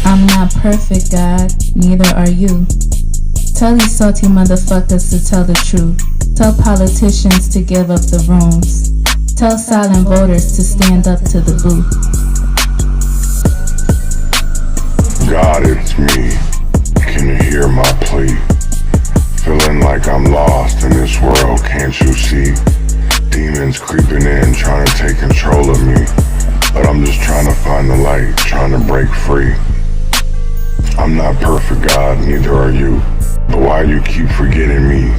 I'm not perfect, God, neither are you. Tell these salty motherfuckers to tell the truth. Tell politicians to give up the rooms. Tell silent voters to stand up to the booth. God, it's me. Can you hear my plea? Feeling like I'm lost in this world, can't you see? Demons creeping in, trying to take control of me. But I'm just trying to find the light, trying to break free. I'm not perfect, God, neither are you. But why you keep forgetting me?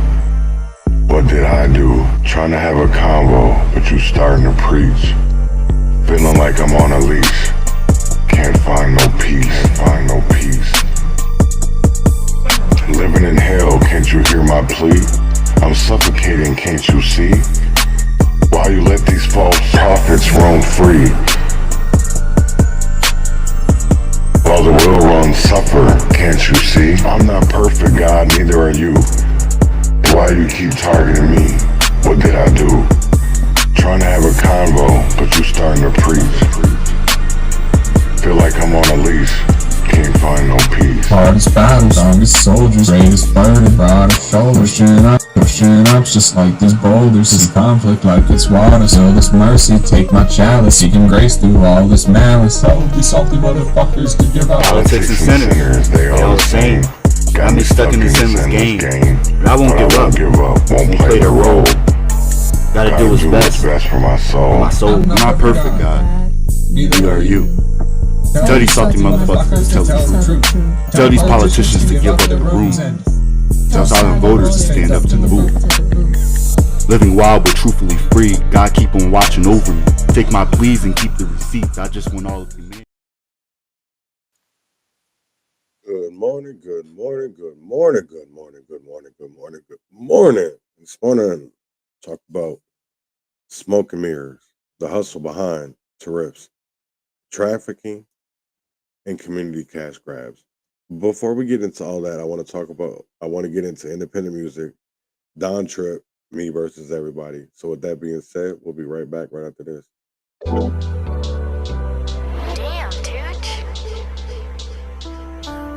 What did I do? Trying to have a convo, but you starting to preach. Feeling like I'm on a leash. Can't find no peace, can't find no peace. Living in hell, can't you hear my plea? I'm suffocating, can't you see? Why you let these false prophets roam free? While the well-run suffer, can't you see? I'm not perfect, God, neither are you. Why you keep targeting me? What did I do? Trying to have a convo, but you starting to preach. Feel like I'm on a leash, can't find no peace. Hardest battles, strongest soldiers, greatest burden, broadest shoulders. Pushing up just like these boulders. This conflict like it's water, still this mercy. Take my chalice, seeking grace through all this malice. All of these salty motherfuckers to give out. Politics and sinners, they all the same. Got me stuck in this endless game. But I won't give up, won't play the role. Gotta do what's best for my soul. I'm not perfect, God, neither are you. Tell these salty motherfuckers to tell the truth. Tell these politicians to give up the room. Tell silent voters to stand up to the booth. Living wild but truthfully free. God keep on watching over me. Take my pleas and keep the receipts. I just want all of humanity. Good morning, good morning, good morning, good morning, good morning, good morning, good morning. This morning, talk about smoke and mirrors, the hustle behind tariffs, trafficking, and community cash grabs. Before we get into all that, I want to get into independent music, Don Trip, Me versus Everybody. So with that being said, we'll be right back right after this. Damn, dude.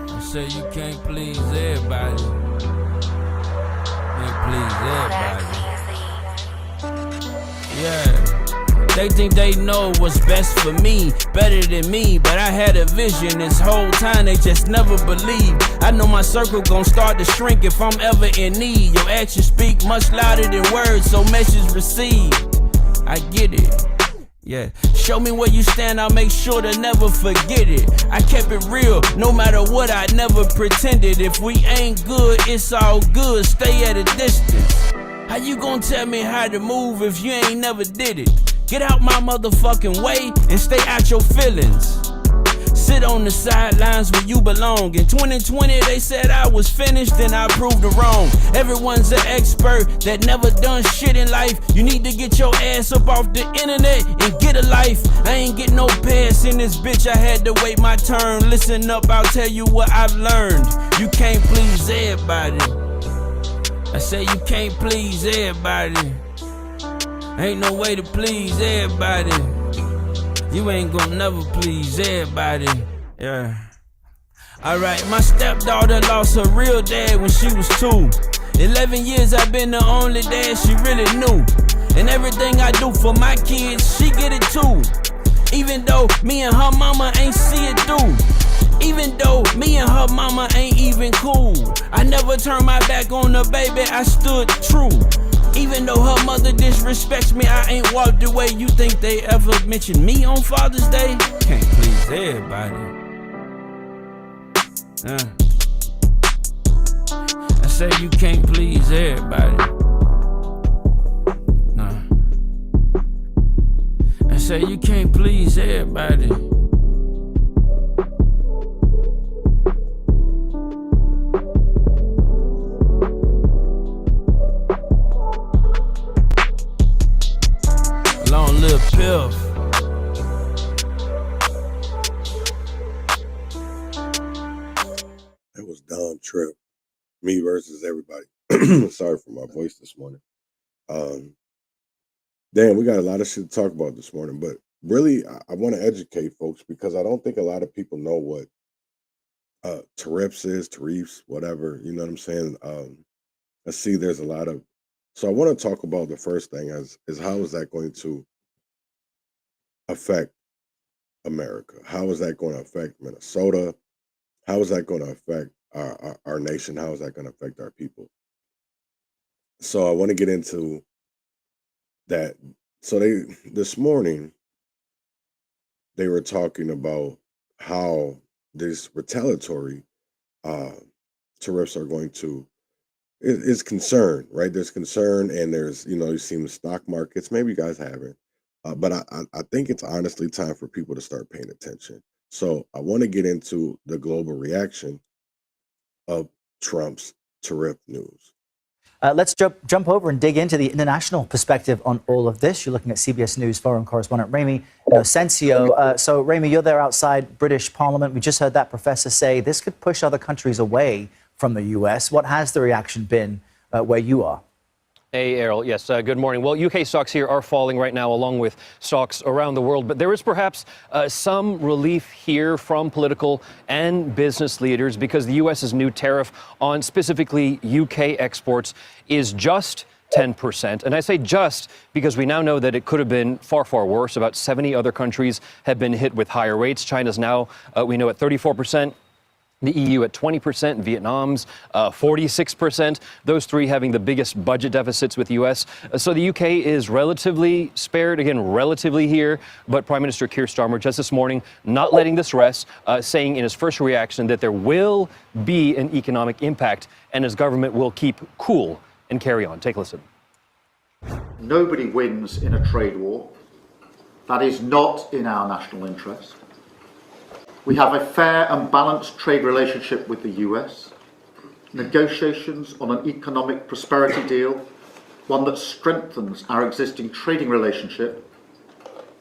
You say you can't please everybody. Can't please everybody. Yeah. They think they know what's best for me, better than me, but I had a vision this whole time, they just never believed. I know my circle gon' start to shrink if I'm ever in need. Your actions speak much louder than words, so message received. I get it. Yeah, show me where you stand, I'll make sure to never forget it. I kept it real, no matter what, I never pretended. If we ain't good, it's all good, stay at a distance. How you gonna tell me how to move if you ain't never did it? Get out my motherfucking way and stay out your feelings. Sit on the sidelines where you belong. In 2020 they said I was finished and I proved them wrong. Everyone's an expert that never done shit in life. You need to get your ass up off the internet and get a life. I ain't get no pass in this bitch, I had to wait my turn. Listen up, I'll tell you what I've learned. You can't please everybody. I say you can't please everybody. Ain't no way to please everybody. You ain't gonna never please everybody. Yeah. Alright, my stepdaughter lost her real dad when she was 2. 11 years I've been the only dad she really knew. And everything I do for my kids, she get it too. Even though me and her mama ain't see it through. Even though me and her mama ain't even cool. I never turned my back on her baby, I stood true. Even though her mother disrespects me, I ain't walked away. You think they ever mention me on Father's Day? Can't please everybody. I say you can't please everybody. I say you can't please everybody. Long live Piff. That was Don Trip, Me versus Everybody. Sorry for my voice this morning. Damn, we got a lot of shit to talk about this morning, but really, I want to educate folks because I don't think a lot of people know what tariffs, whatever. You know what I'm saying? I see there's a lot of. So I want to talk about the first thing is how is that going to affect America? How is that going to affect Minnesota? How is that going to affect our nation? How is that going to affect our people? So I want to get into that. So this morning they were talking about how these retaliatory tariffs are going to is concern, right? There's concern, and there's you've seen the stock markets. Maybe you guys haven't, but I think it's honestly time for people to start paying attention. So I want to get into the global reaction of Trump's tariff news. Let's jump over and dig into the international perspective on all of this. You're looking at CBS News foreign correspondent Remy Inocencio. So, Remy, you're there outside British Parliament. We just heard that professor say this could push other countries away from the U.S. What has the reaction been where you are? Hey, Errol. Yes, good morning. Well, UK stocks here are falling right now, along with stocks around the world. But there is perhaps some relief here from political and business leaders because the U.S.'s new tariff on specifically UK exports is just 10%. And I say just because we now know that it could have been far, far worse. About 70 other countries have been hit with higher rates. China's now, we know, at 34%. The EU at 20%, Vietnam's 46%, those three having the biggest budget deficits with the U.S. So the UK is relatively spared, again, relatively here, but Prime Minister Keir Starmer just this morning not letting this rest, saying in his first reaction that there will be an economic impact and his government will keep cool and carry on. Take a listen. Nobody wins in a trade war. That is not in our national interest. We have a fair and balanced trade relationship with the US, negotiations on an economic prosperity deal, one that strengthens our existing trading relationship.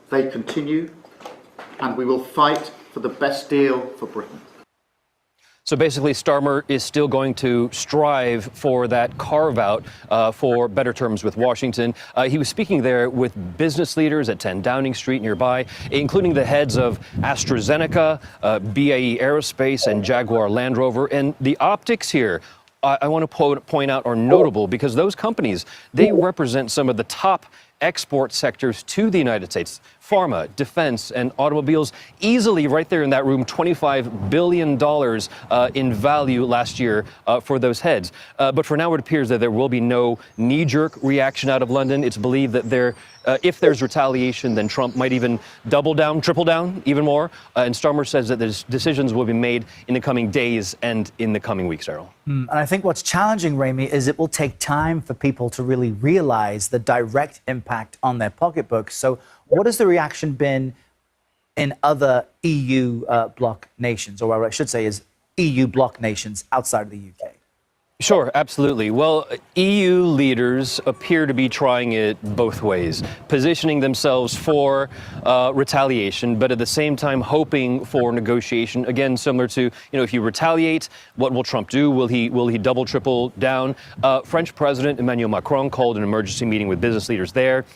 They continue, and we will fight for the best deal for Britain. So basically, Starmer is still going to strive for that carve-out for better terms with Washington. He was speaking there with business leaders at 10 Downing Street nearby, including the heads of AstraZeneca, BAE Aerospace, and Jaguar Land Rover. And the optics here, I want to point out, are notable because those companies, they represent some of the top export sectors to the United States. Pharma, defense, and automobiles, easily right there in that room, $25 billion in value last year for those heads. But for now, it appears that there will be no knee-jerk reaction out of London. It's believed that if there's retaliation, then Trump might even double down, triple down even more. And Starmer says that the decisions will be made in the coming days and in the coming weeks, Errol. And I think what's challenging, Remy, is it will take time for people to really realize the direct impact on their pocketbooks. So what has the reaction been in other EU bloc nations, or what I should say is EU bloc nations outside of the UK? Sure, absolutely. Well, EU leaders appear to be trying it both ways, positioning themselves for retaliation, but at the same time hoping for negotiation. Again, similar to, if you retaliate, what will Trump do? Will he double, triple down? French President Emmanuel Macron called an emergency meeting with business leaders there.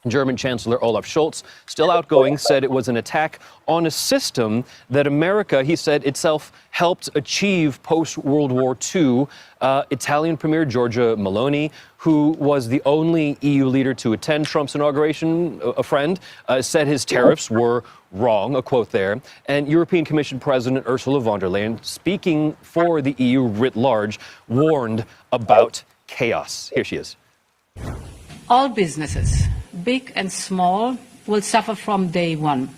German Chancellor Olaf Scholz, still outgoing, said it was an attack on a system that America, he said, itself helped achieve post-World War II. Italian Premier Giorgia Meloni, who was the only EU leader to attend Trump's inauguration, a friend, said his tariffs were wrong, a quote there. And European Commission President Ursula von der Leyen, speaking for the EU writ large, warned about chaos. Here she is. All businesses, big and small, will suffer from day one.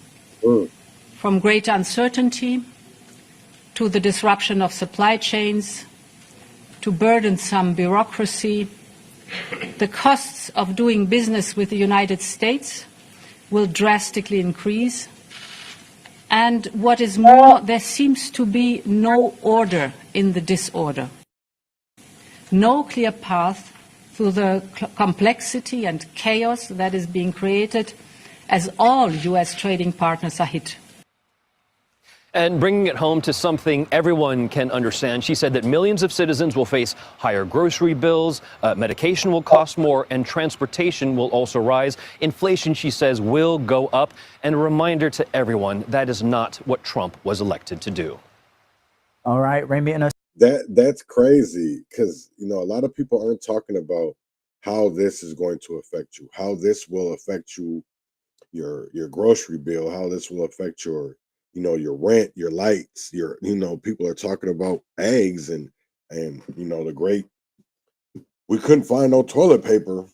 From greater uncertainty to the disruption of supply chains to burdensome bureaucracy, the costs of doing business with the United States will drastically increase. And what is more, there seems to be no order in the disorder. No clear path through the complexity and chaos that is being created as all U.S. trading partners are hit. And bringing it home to something everyone can understand, she said that millions of citizens will face higher grocery bills, medication will cost more, and transportation will also rise. Inflation, she says, will go up. And a reminder to everyone, that is not what Trump was elected to do. All right, Ramy, that's crazy because a lot of people aren't talking about how this is going to affect you, how this will affect you, your grocery bill, how this will affect your your rent, your lights, your people are talking about eggs and the great, we couldn't find no toilet paper,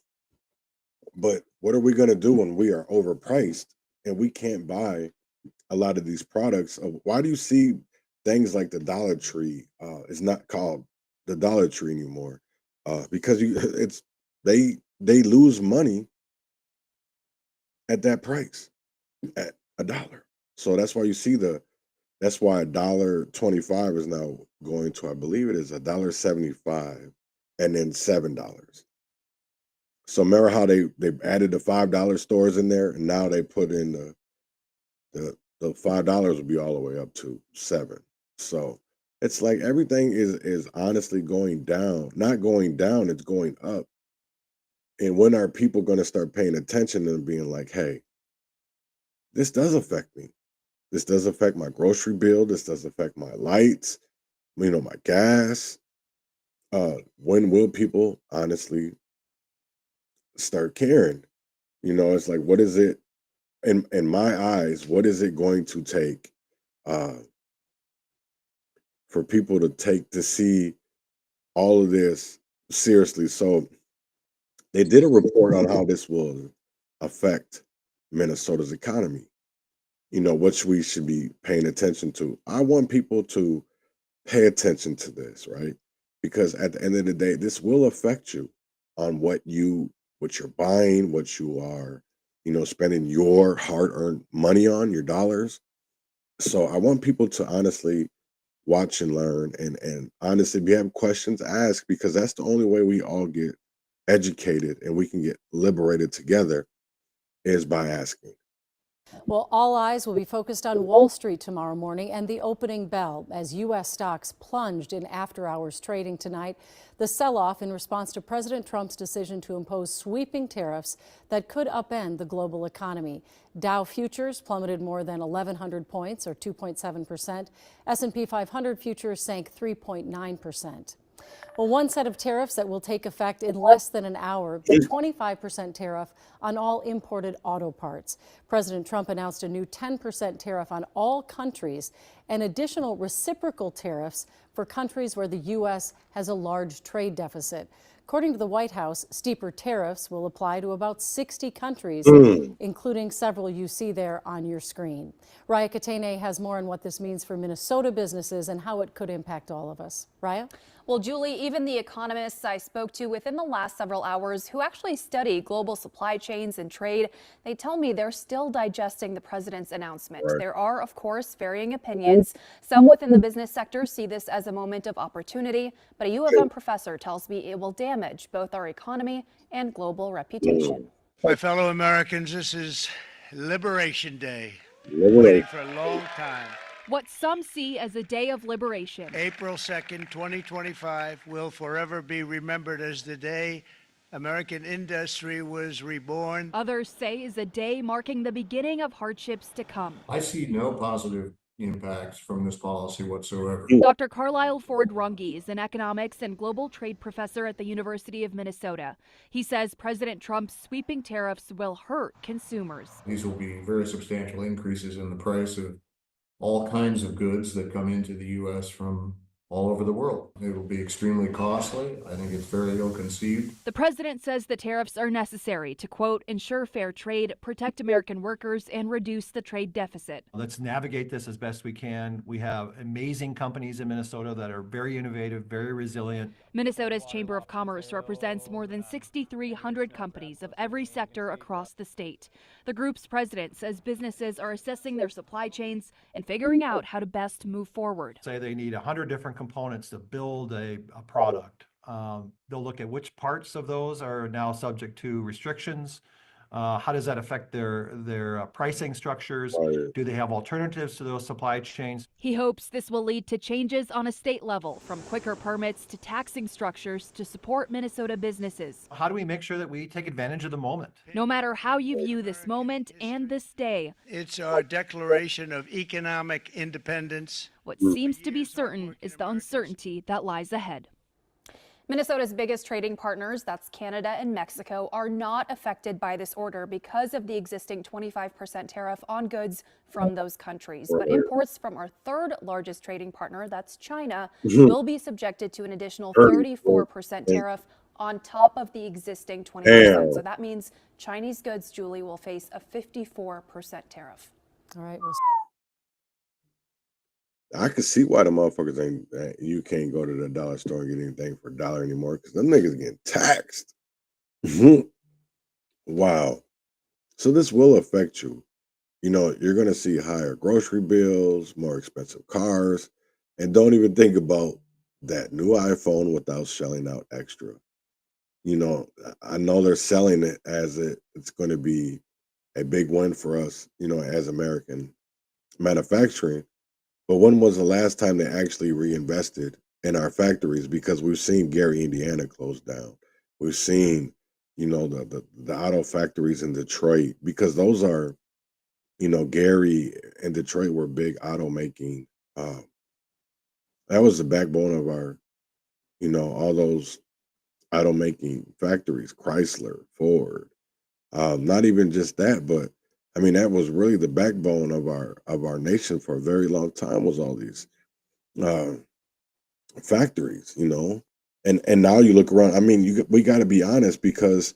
but what are we going to do when we are overpriced and we can't buy a lot of these products? Why do you see things like the Dollar Tree is not called the Dollar Tree anymore? Because they lose money at that price, at $1. So that's why you see that's why $1.25 is now going to, I believe it is $1.75 and then $7. So remember how they added the $5 stores in there, and now they put in the $5 will be all the way up to $7. So it's like everything is honestly going down, not going down, it's going up. And when are people going to start paying attention and being like, hey, this does affect me. This does affect my grocery bill. This does affect my lights, my gas. When will people honestly start caring? It's like, what is it, in my eyes, what is it going to take for people to see all of this seriously? So they did a report on how this will affect Minnesota's economy, which we should be paying attention to. I want people to pay attention to this, right? Because at the end of the day, this will affect you on what you're buying, what you are, spending your hard-earned money on, your dollars. So I want people to honestly watch and learn, and honestly, if you have questions, ask, because that's the only way we all get educated and we can get liberated together, is by asking. Well, all eyes will be focused on Wall Street tomorrow morning and the opening bell as U.S. stocks plunged in after-hours trading tonight. The sell-off in response to President Trump's decision to impose sweeping tariffs that could upend the global economy. Dow futures plummeted more than 1,100 points, or 2.7%. S&P 500 futures sank 3.9%. Well, one set of tariffs that will take effect in less than an hour, the 25% tariff on all imported auto parts. President Trump announced a new 10% tariff on all countries and additional reciprocal tariffs for countries where the U.S. has a large trade deficit. According to the White House, steeper tariffs will apply to about 60 countries, including several you see there on your screen. Raya Katene has more on what this means for Minnesota businesses and how it could impact all of us. Raya? Well, Julie, even the economists I spoke to within the last several hours who actually study global supply chains and trade, they tell me they're still digesting the president's announcement. Right. There are, of course, varying opinions. Some within the business sector see this as a moment of opportunity, but a U of M professor tells me it will damage both our economy and global reputation. My fellow Americans, this is Liberation Day. Liberation. Waiting for a long time. What some see as a day of liberation. April 2nd, 2025 will forever be remembered as the day American industry was reborn. Others say is a day marking the beginning of hardships to come. I see no positive impacts from this policy whatsoever. Dr. Carlisle Ford-Runge is an economics and global trade professor at the University of Minnesota. He says President Trump's sweeping tariffs will hurt consumers. These will be very substantial increases in the price of all kinds of goods that come into the U.S. from all over the world. It will be extremely costly. I think it's very ill-conceived. The president says the tariffs are necessary to, quote, ensure fair trade, protect American workers, and reduce the trade deficit. Let's navigate this as best we can. We have amazing companies in Minnesota that are very innovative, very resilient. Minnesota's Chamber of Commerce represents more than 6,300 companies of every sector across the state. The group's president says businesses are assessing their supply chains and figuring out how to best move forward. Say they need 100 different components to build a product. They'll look at which parts of those are now subject to restrictions, How does that affect their pricing structures? Right. Do they have alternatives to those supply chains? He hopes this will lead to changes on a state level, from quicker permits to taxing structures to support Minnesota businesses. How do we make sure that we take advantage of the moment? No matter how you view this moment and this day, It's our declaration of economic independence. what seems to be certain is the uncertainty that lies ahead. Minnesota's biggest trading partners, that's Canada and Mexico, are not affected by this order because of the existing 25% tariff on goods from those countries. But imports from our third largest trading partner, that's China, will be subjected to an additional 34% tariff on top of the existing 20%. So that means Chinese goods, Julie, will face a 54% tariff. All right. I can see why the motherfuckers ain't. You can't go to the dollar store and get anything for $1 anymore because them niggas getting taxed. Wow. So this will affect you. You know, you're gonna see higher grocery bills, more expensive cars, and don't even think about that new iPhone without shelling out extra. You know, I know they're selling it as it's going to be a big win for us, you know, as American manufacturing. But when was the last time they actually reinvested in our factories? Because we've seen Gary, Indiana close down. We've seen, you know, the auto factories in Detroit, because those are, you know, Gary and Detroit were big auto making. That was the backbone of our, you know, all those auto making factories, Chrysler, Ford. Not even just that, but I mean, that was really the backbone of our nation for a very long time, was all these uh, factories, you know. And now you look around. I mean, we got to be honest, because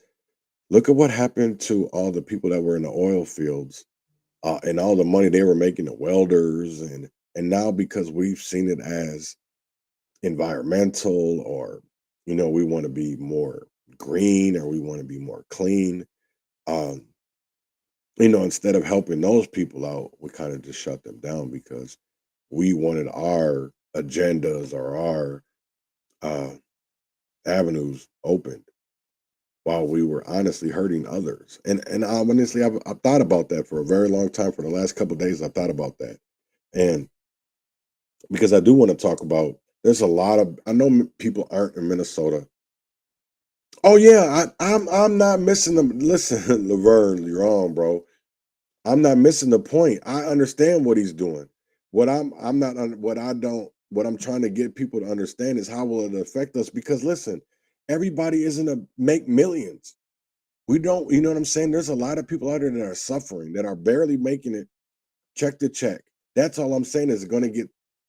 look at what happened to all the people that were in the oil fields, and all the money they were making, the welders, and now, because we've seen it as environmental, or, you know, we want to be more green, or we want to be more clean. Um, you know, instead of helping those people out, we kind of just shut them down because we wanted our agendas or our uh, avenues opened, while we were honestly hurting others. And honestly, I've thought about that for a very long time. For the last couple of days, I've thought about that, and because I do want to talk about. There's a lot of, I know people aren't in Minnesota. Oh yeah, I'm not missing them. Listen, Laverne, you're on, bro. I'm not missing the point. I understand what he's doing. What I'm not what I don't what I'm trying to get people to understand is how will it affect us? Because listen, everybody isn't a make millions. We don't, you know what I'm saying? There's a lot of people out there that are suffering, that are barely making it check to check. That's all I'm saying, is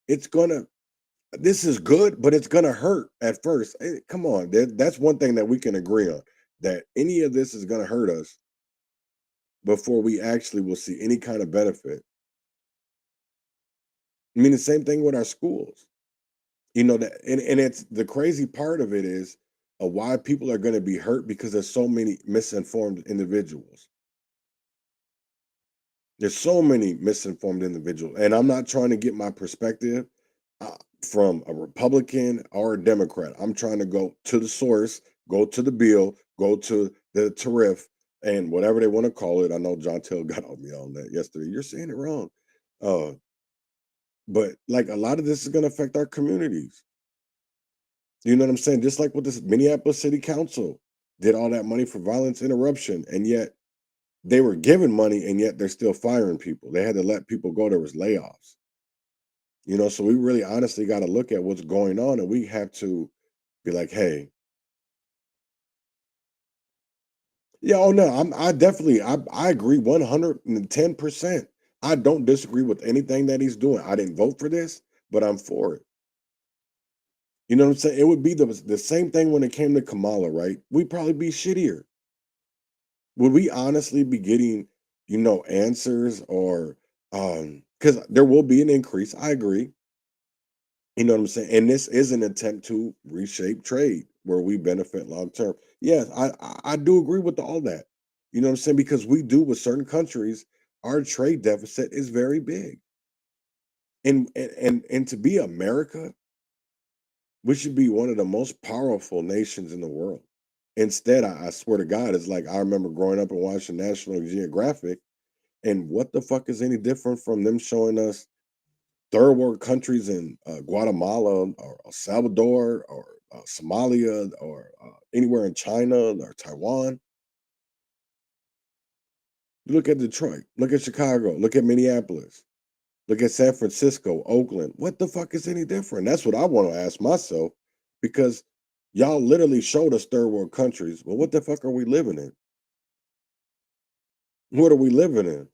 it's gonna, this is good, but it's gonna hurt at first. Come on, that's one thing that we can agree on, that any of this is gonna hurt us before we actually will see any kind of benefit. I mean, the same thing with our schools. You know, that, and it's the crazy part of it is why people are going to be hurt, because there's so many misinformed individuals. There's so many misinformed individuals, and I'm not trying to get my perspective from a Republican or a Democrat. I'm trying to go to the source, go to the bill, go to the tariff, and whatever they want to call it. I know John Till got on me on that yesterday. You're saying it wrong. But like, a lot of this is going to affect our communities. You know what I'm saying? Just like with this Minneapolis City Council did all that money for violence interruption, and yet they were given money, and yet they're still firing people. They had to let people go. There was layoffs. You know, so we really honestly got to look at what's going on, and we have to be like, hey, yeah, oh no, I definitely I agree 110%. I don't disagree with anything that he's doing. I didn't vote for this, but I'm for it. You know what I'm saying? It would be the same thing when it came to Kamala, right? We'd probably be shittier. Would we honestly be getting, you know, answers, or because there will be an increase. I agree. You know what I'm saying? And this is an attempt to reshape trade where we benefit long term. Yes, I do agree with all that. You know what I'm saying? Because we do, with certain countries, our trade deficit is very big. And to be America, we should be one of the most powerful nations in the world. Instead, I swear to God, it's like I remember growing up and watching National Geographic, and what the fuck is any different from them showing us third world countries in Guatemala or El Salvador or Somalia or anywhere in China or Taiwan? Look at Detroit, look at Chicago, look at Minneapolis, look at San Francisco, Oakland. What the fuck is any different? That's what I want to ask myself, because y'all literally showed us third world countries. Well, what the fuck are we living in? What are we living in?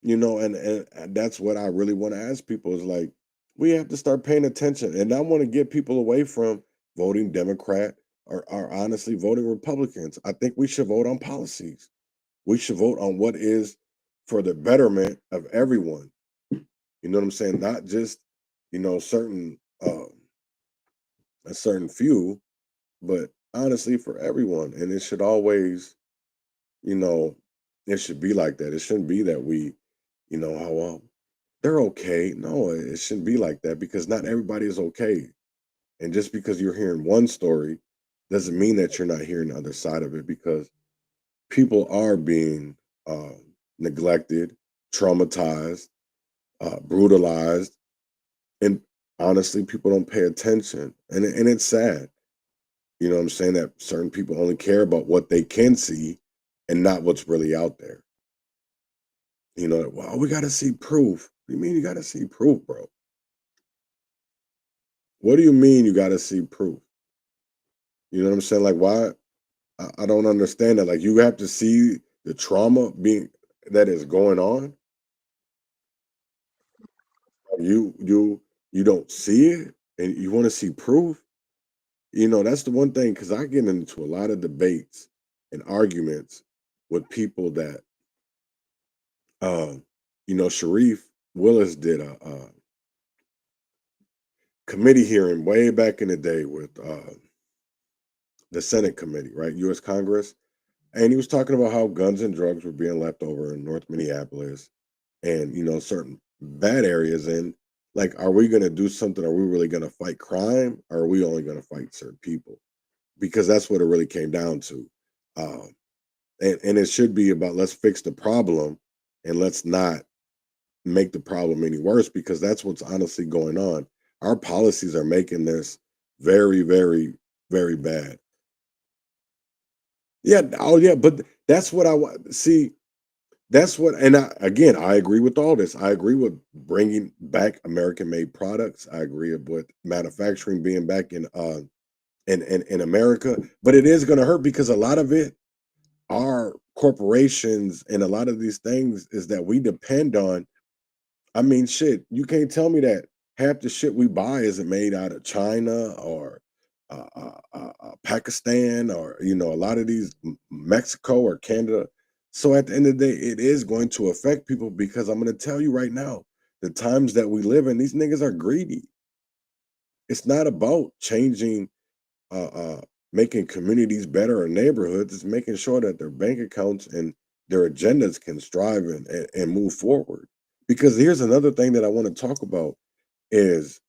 You know, and that's what I really want to ask people is like, we have to start paying attention. And I want to get people away from voting Democrat or honestly voting Republicans. I think we should vote on policies. We should vote on what is for the betterment of everyone. You know what I'm saying? Not just, certain a certain few, but honestly for everyone. And it should always, it should be like that. It shouldn't be that we, how they're okay. No, it shouldn't be like that, because not everybody is okay. And just because you're hearing one story doesn't mean that you're not hearing the other side of it, because people are being neglected, traumatized, brutalized, and honestly, people don't pay attention, and it's sad. You know what I'm saying? That certain people only care about what they can see and not what's really out there. Well, we got to see proof. What do you mean you got to see proof, bro? What do you mean you got to see proof? You know what I'm saying? Like, why? I don't understand that. Like, you have to see the trauma that is going on. You don't see it, and you want to see proof. That's the one thing, because I get into a lot of debates and arguments with people that, Sharif Willis did a committee hearing way back in the day with the Senate committee, right? U.S. Congress. And he was talking about how guns and drugs were being left over in North Minneapolis and, certain bad areas. And like, are we going to do something? Are we really going to fight crime? Or are we only going to fight certain people? Because that's what it really came down to. And it should be about, let's fix the problem and let's not make the problem any worse, because that's what's honestly going on. Our policies are making this very, very, very bad. Yeah. Oh, yeah. But that's what I want. See, that's what, and again, I agree with all this. I agree with bringing back American-made products. I agree with manufacturing being back in America. But it is going to hurt, because a lot of it, our corporations and a lot of these things is that we depend on. I mean, shit, you can't tell me that half the shit we buy isn't made out of China or Pakistan or, a lot of these, Mexico or Canada. So at the end of the day, it is going to affect people, because I'm going to tell you right now, the times that we live in, these niggas are greedy. It's not about changing, making communities better or neighborhoods. It's making sure that their bank accounts and their agendas can strive and move forward. Because here's another thing that I want to talk about is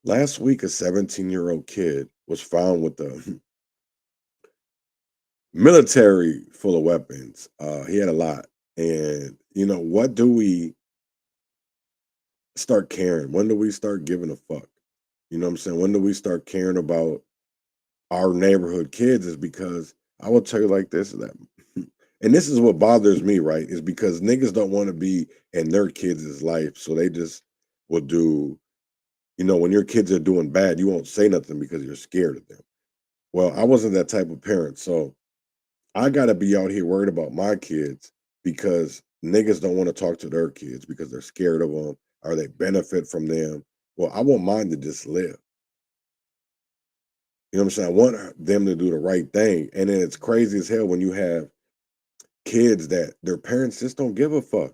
last week, a 17-year-old kid was found with a military full of weapons. He had a lot. And, what do we start caring? When do we start giving a fuck? You know what I'm saying? When do we start caring about our neighborhood kids? Is because I will tell you like this, that, and this is what bothers me, right? Is because niggas don't want to be in their kids' life. So they just will do, when your kids are doing bad, you won't say nothing because you're scared of them. Well, I wasn't that type of parent. So I got to be out here worried about my kids, because niggas don't want to talk to their kids because they're scared of them or they benefit from them. Well, I want mine to just live. You know what I'm saying? I want them to do the right thing. And then it's crazy as hell when you have kids that their parents just don't give a fuck.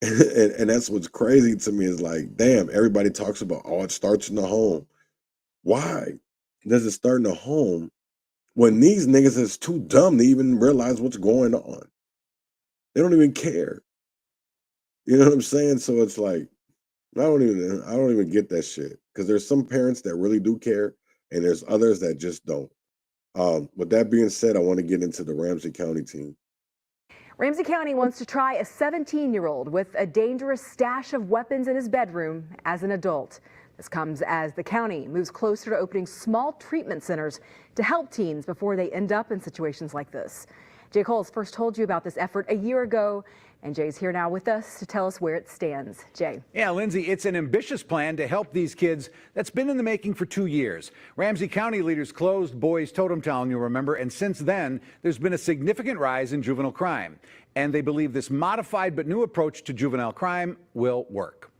And that's what's crazy to me is like, damn, everybody talks about, oh, it starts in the home. Why does it start in the home when these niggas is too dumb to even realize what's going on? They don't even care. You know what I'm saying? So it's like, I don't even get that shit, because there's some parents that really do care, and there's others that just don't. With that being said, I want to get into the Ramsey County team. Ramsey County wants to try a 17-year-old with a dangerous stash of weapons in his bedroom as an adult. This comes as the county moves closer to opening small treatment centers to help teens before they end up in situations like this. Jay Coles first told you about this effort a year ago, and Jay's here now with us to tell us where it stands. Jay. Yeah, Lindsay, it's an ambitious plan to help these kids that's been in the making for 2 years. Ramsey County leaders closed Boys Totem Town, you'll remember, and since then, there's been a significant rise in juvenile crime. And they believe this modified but new approach to juvenile crime will work.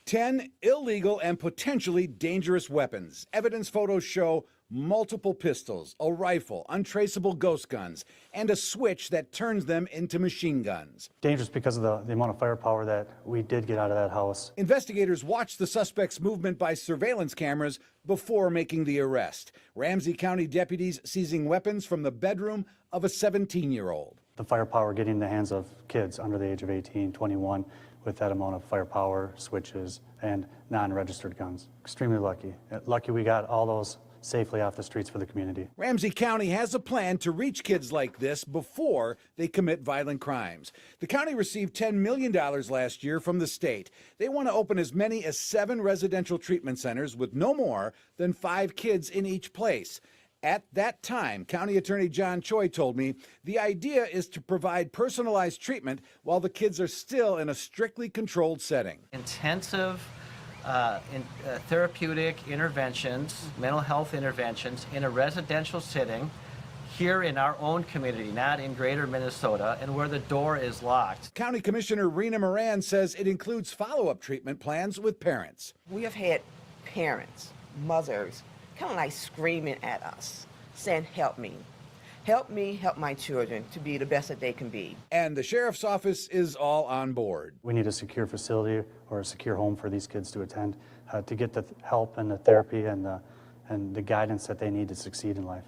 10 illegal and potentially dangerous weapons. Evidence photos show multiple pistols, a rifle, untraceable ghost guns, and a switch that turns them into machine guns. Dangerous because of the amount of firepower that we did get out of that house. Investigators watched the suspect's movement by surveillance cameras before making the arrest. Ramsey County deputies seizing weapons from the bedroom of a 17-year-old. The firepower getting in the hands of kids under the age of 18, 21, with that amount of firepower, switches, and non-registered guns. Extremely lucky. Lucky we got all those safely off the streets for the community. Ramsey County has a plan to reach kids like this before they commit violent crimes. The county received $10 million last year from the state. They want to open as many as 7 residential treatment centers with no more than 5 kids in each place. At that time, County Attorney John Choi told me the idea is to provide personalized treatment while the kids are still in a strictly controlled setting. Intensive therapeutic interventions, mental health interventions in a residential setting here in our own community, not in greater Minnesota, and where the door is locked. County Commissioner Rena Moran says it includes follow-up treatment plans with parents. We have had parents, mothers, kind of like screaming at us, saying, help me, help my children to be the best that they can be. And the sheriff's office is all on board. We need a secure facility or a secure home for these kids to attend to get the help and the therapy and the guidance that they need to succeed in life.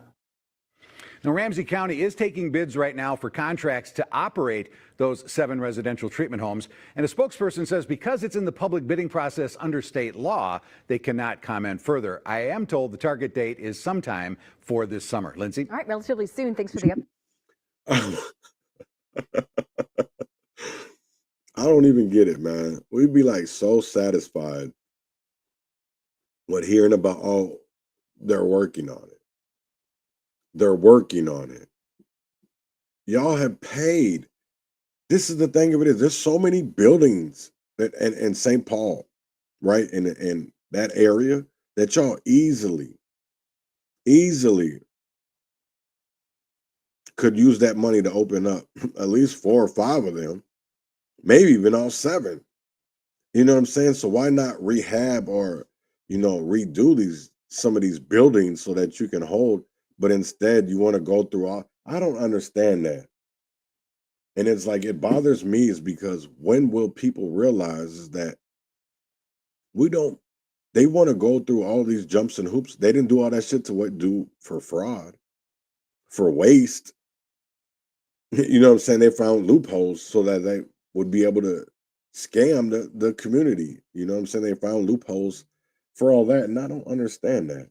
Now, Ramsey County is taking bids right now for contracts to operate those 7 residential treatment homes. And a spokesperson says because it's in the public bidding process under state law, they cannot comment further. I am told the target date is sometime for this summer. Lindsay? All right, relatively soon. Thanks for the I don't even get it, man. We'd be like so satisfied with hearing about, oh, they're working on it. They're working on it. Y'all have paid. This is the thing of it is there's so many buildings that in St. Paul, right? In that area that y'all easily could use that money to open up at least 4 or 5 of them, maybe even all 7. You know what I'm saying? So why not rehab or, redo some of these buildings so that you can hold, but instead you want to go through all, I don't understand that. And it's like, it bothers me is because when will people realize is that they want to go through all these jumps and hoops. They didn't do all that shit to do for fraud, for waste. You know what I'm saying? They found loopholes so that they would be able to scam the community. You know what I'm saying? They found loopholes for all that. And I don't understand that.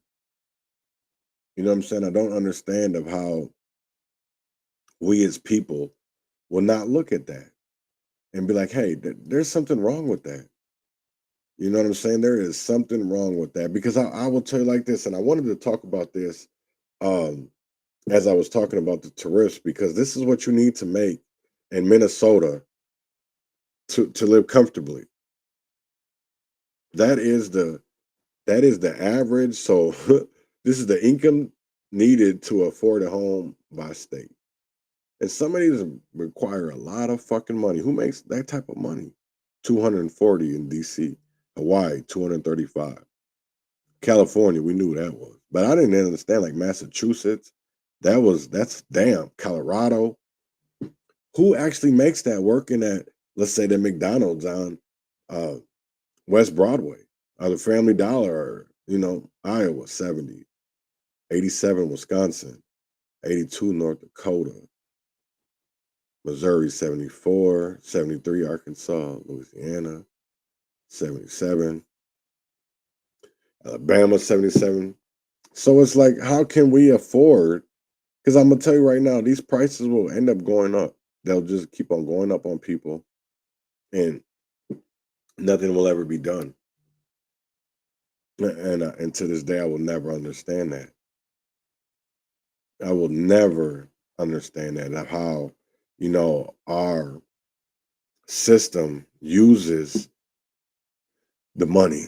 You know what I'm saying? I don't understand of how we as people will not look at that and be like, hey, there's something wrong with that. You know what I'm saying? There is something wrong with that because I will tell you like this, and I wanted to talk about this as I was talking about the tariffs, because this is what you need to make in Minnesota to live comfortably. That is the average. So this is the income needed to afford a home by state. And some of these require a lot of fucking money. Who makes that type of money? 240 in DC, Hawaii, 235. California, we knew that was. But I didn't understand, like Massachusetts, that's damn. Colorado. Who actually makes that working at, let's say, the McDonald's on West Broadway, or the Family Dollar, or, Iowa, 70. 87, Wisconsin. 82, North Dakota. Missouri, 74. 73, Arkansas. Louisiana, 77. Alabama, 77. So it's like, how can we afford? Because I'm gonna tell you right now, these prices will end up going up. They'll just keep on going up on people, and nothing will ever be done. And to this day, I will never understand that. I will never understand that of how, our system uses the money,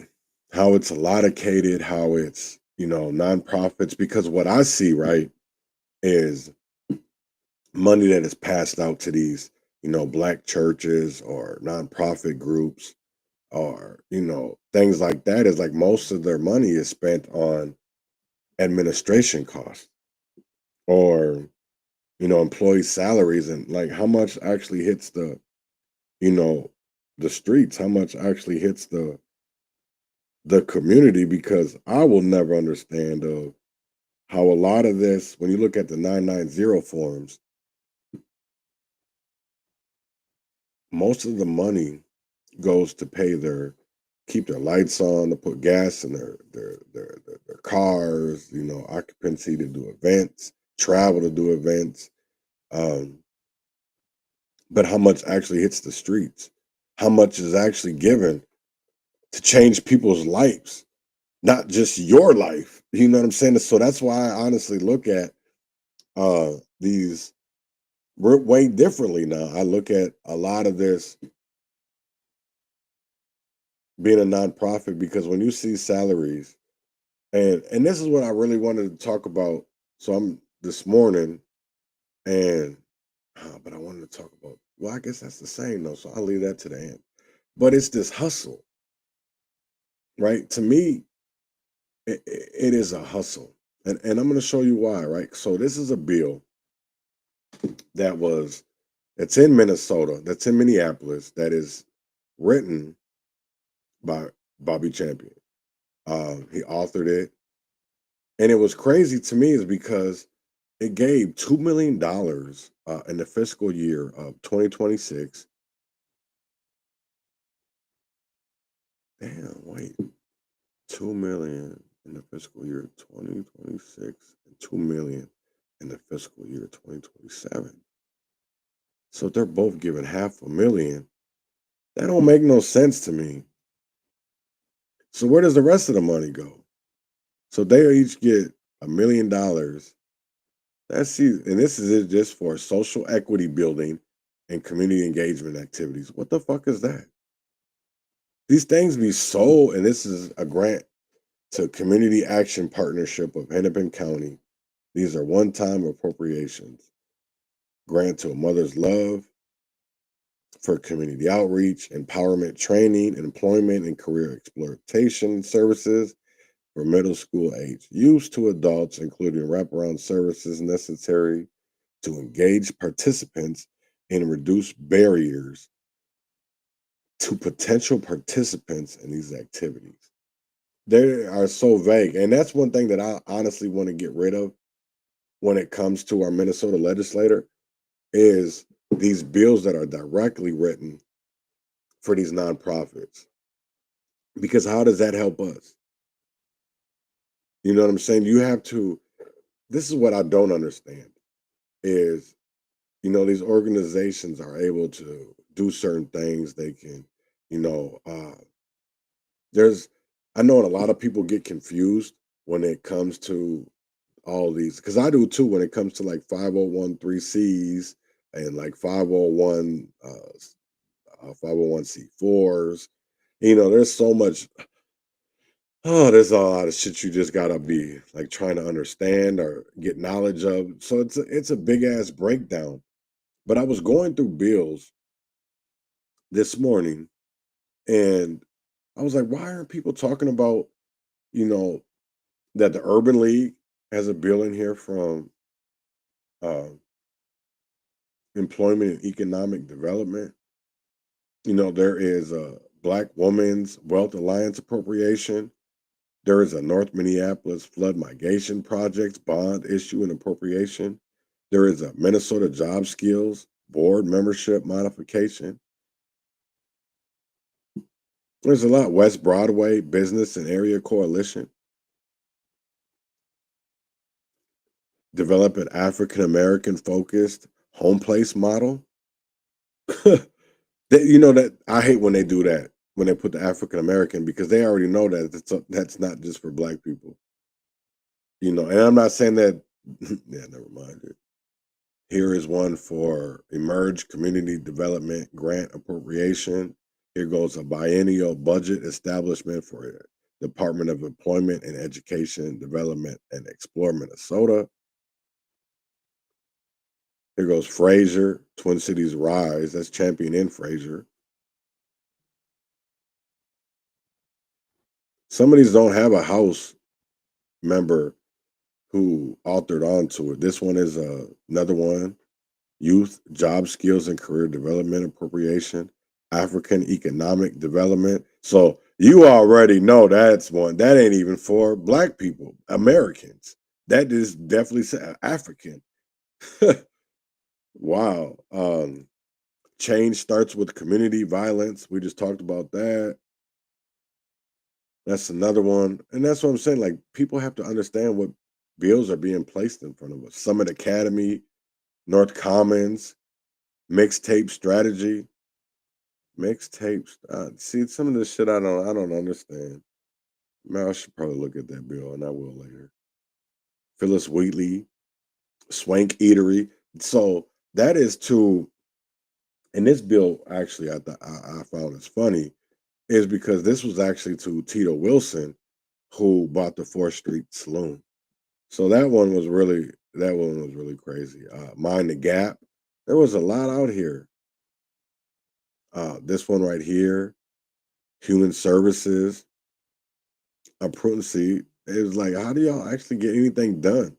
how it's allocated, how it's, nonprofits. Because what I see, right, is money that is passed out to these, black churches or nonprofit groups or, things like that is like most of their money is spent on administration costs or, employee salaries and like how much actually hits you know, the streets, how much actually hits the community because I will never understand of how a lot of this, when you look at the 990 forms, most of the money goes to pay keep their lights on, to put gas in their cars, occupancy to do events, travel to do events. Um, but how much actually hits the streets? How much is actually given to change people's lives, not just your life? You know what I'm saying? So that's why I honestly look at these way differently now. I look at a lot of this being a nonprofit because when you see salaries, and this is what I really wanted to talk about. So I'm this morning, and but I wanted to talk about. Well, I guess that's the same though. So I'll leave that to the end. But it's this hustle, right? To me, it is a hustle, and I'm going to show you why. Right. So this is a bill that's in Minnesota, that's in Minneapolis, that is written by Bobby Champion. He authored it. And it was crazy to me is because it gave $2 million in the fiscal year of 2026. Damn, wait. 2 million in the fiscal year 2026 and 2 million in the fiscal year 2027. So they're both giving $500,000. That don't make no sense to me. So where does the rest of the money go? So they each get $1 million. And this is it just for social equity building and community engagement activities. What the fuck is that? These things be sold, and this is a grant to Community Action Partnership of Hennepin County. These are one-time appropriations. Grant to a mother's love for community outreach, empowerment training, employment and career exploitation services for middle school age youth to adults, including wraparound services necessary to engage participants and reduce barriers to potential participants in these activities. They are so vague. And that's one thing that I honestly want to get rid of when it comes to our Minnesota legislator is these bills that are directly written for these nonprofits. Because how does that help us? You know what I'm saying? This is what I don't understand is, these organizations are able to do certain things. They can, there's, I know a lot of people get confused when it comes to all these, because I do too, when it comes to like 501(c)(3)s and like 501(c)(4)s. There's so much. Oh, there's a lot of shit you just gotta be like trying to understand or get knowledge of. So it's a big ass breakdown. But I was going through bills this morning, and I was like, why aren't people talking about, you know, that the Urban League has a bill in here from uh, employment and economic development? There is a Black Women's Wealth Alliance appropriation. There is a North Minneapolis Flood Mitigation Projects bond issue and appropriation. There is a Minnesota Job Skills Board membership modification. There's a lot. West Broadway Business and Area Coalition. develop an African American focused home place model. That I hate when they do that, when they put the African American, because they already know that that's not just for black people. And I'm not saying that. Yeah, never mind it. Here is one for Emerge Community Development Grant Appropriation. Here goes a biennial budget establishment for Department of Employment and Education Development and Explore Minnesota. Here goes Fraser, Twin Cities Rise. That's Champion in Fraser. Some of these don't have a House member who authored onto it. This one is another one. Youth, Job Skills and Career Development Appropriation, African Economic Development. So you already know that's one. That ain't even for black people, Americans. That is definitely African. Wow. Change starts with community violence. We just talked about that. That's another one. And that's what I'm saying. Like, people have to understand what bills are being placed in front of us. Summit Academy, North Commons, mixtape strategy. Mixtapes. See, some of this shit I don't understand. Man, I should probably look at that bill, and I will later. Phyllis Wheatley, Swank Eatery. So that is to, and this bill actually I found it's funny, is because this was actually to Tito Wilson, who bought the 4th Street Saloon. So that one was really crazy. Mind the Gap. There was a lot out here. This one right here, Human Services, Prudency. It was like, how do y'all actually get anything done?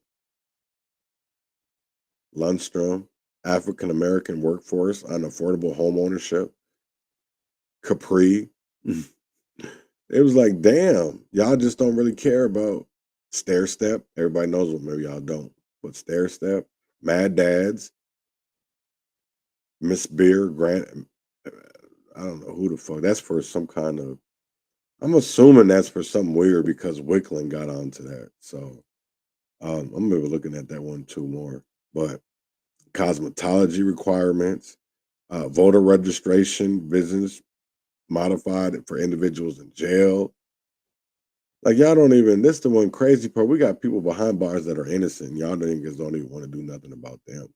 Lundstrom, African American Workforce on Affordable Home Ownership. Capri. It was like, damn, y'all just don't really care about Stair Step. Everybody knows what, maybe y'all don't. But Stair Step, Mad Dads, Miss Beer, Grant. I don't know who the fuck. That's for some kind of, I'm assuming that's for something weird because Wickland got onto that. So I'm gonna be looking at that one too more. But cosmetology requirements, voter registration, business modified for individuals in jail. Like, y'all don't even, this the one crazy part. We got people behind bars that are innocent. Y'all niggas don't even want to do nothing about them.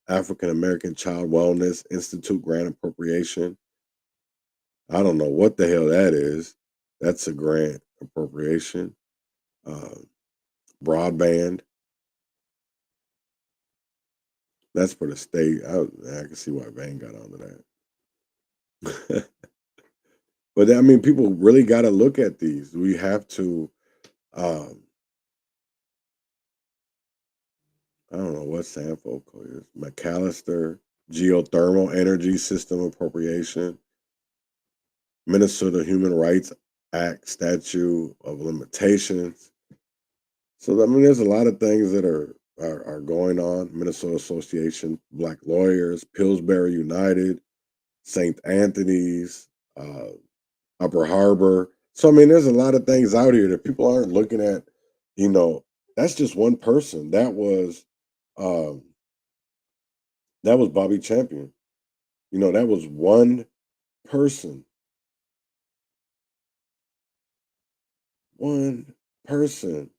African American Child Wellness Institute grant appropriation. I don't know what the hell that is. That's a grant appropriation. Broadband. That's for the state. I can see why Vane got onto that. But I mean, people really got to look at these. We have to. I don't know what Sanfoco is. McAllister Geothermal Energy System Appropriation. Minnesota Human Rights Act Statute of Limitations. So I mean, there's a lot of things that are going on. Minnesota Association Black Lawyers, Pillsbury United, St. Anthony's, Upper Harbor. So I mean, there's a lot of things out here that people aren't looking at. That's just one person. That was Bobby Champion. That was one person. One person.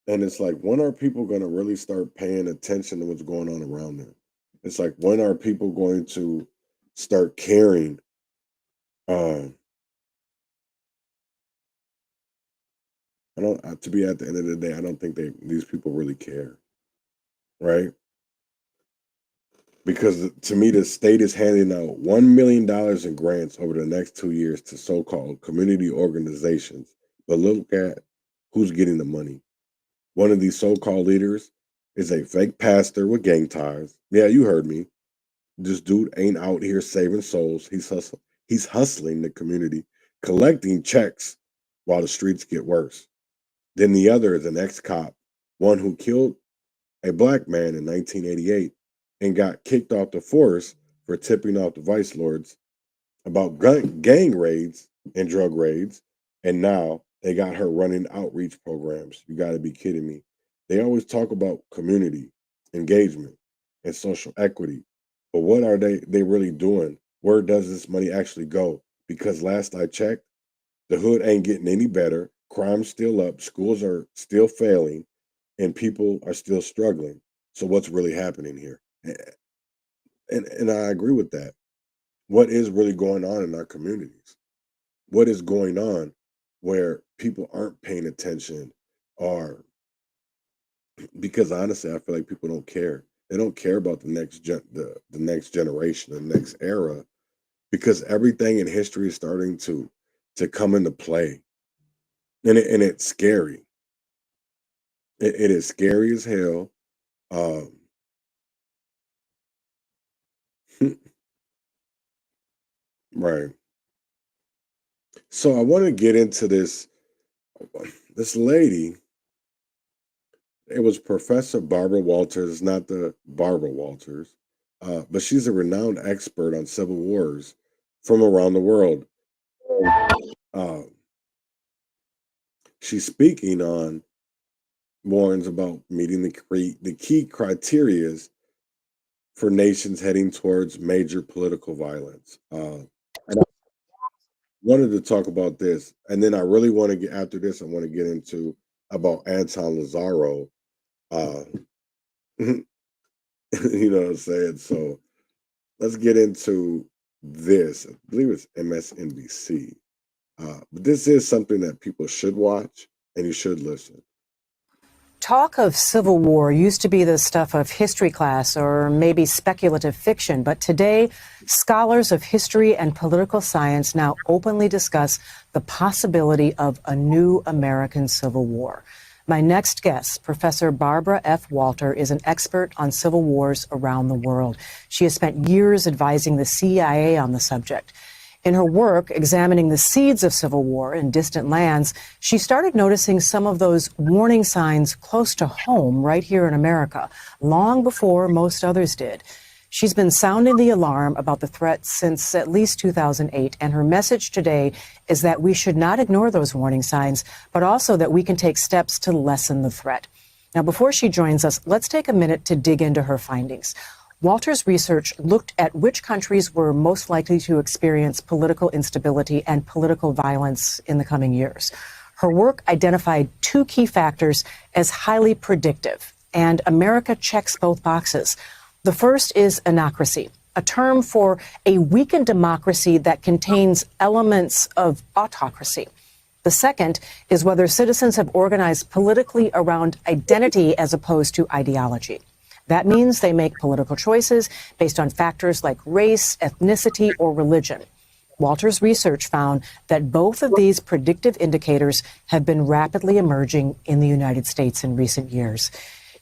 And it's like, when are people going to really start paying attention to what's going on around them? It's like, when are people going to start caring? To be at the end of the day, I don't think these people really care, right? Because to me, the state is handing out $1 million in grants over the next 2 years to so-called community organizations. But look at who's getting the money. One of these so-called leaders is a fake pastor with gang ties. Yeah, you heard me. This dude ain't out here saving souls. He's hustling the community, collecting checks while the streets get worse. Then the other is an ex-cop, one who killed a black man in 1988 and got kicked off the force for tipping off the vice lords about gang raids and drug raids. And now they got her running outreach programs. You got to be kidding me. They always talk about community engagement and social equity, but what are they really doing? Where does this money actually go? Because last I checked, the hood ain't getting any better. Crime's still up, schools are still failing, and people are still struggling. So what's really happening here? And I agree with that. What is really going on in our communities? What is going on where people aren't paying attention, or because honestly, I feel like people don't care. They don't care about the next generation, the next era, because everything in history is starting to come into play, and it's scary. It is scary as hell. Um, right. So I want to get into this lady. It was Professor Barbara Walters, not the Barbara Walters, but she's a renowned expert on civil wars from around the world. Uh, she's speaking on warns about meeting the key criterias for nations heading towards major political violence. And I wanted to talk about this, and then I really want to get after this. I want to get into about Anton Lazaro. Uh, you know what I'm saying? So let's get into this. I believe it's MSNBC. But this is something that people should watch and you should listen. Talk of civil war used to be the stuff of history class or maybe speculative fiction, but today, scholars of history and political science now openly discuss the possibility of a new American civil war. My next guest, Professor Barbara F. Walter, is an expert on civil wars around the world. She has spent years advising the CIA on the subject. In her work examining the seeds of civil war in distant lands, she started noticing some of those warning signs close to home right here in America, long before most others did. She's been sounding the alarm about the threat since at least 2008, and her message today is that we should not ignore those warning signs, but also that we can take steps to lessen the threat. Now, before she joins us, let's take a minute to dig into her findings. Walter's research looked at which countries were most likely to experience political instability and political violence in the coming years. Her work identified two key factors as highly predictive, and America checks both boxes. The first is anocracy, a term for a weakened democracy that contains elements of autocracy. The second is whether citizens have organized politically around identity as opposed to ideology. That means they make political choices based on factors like race, ethnicity, or religion. Walter's research found that both of these predictive indicators have been rapidly emerging in the United States in recent years.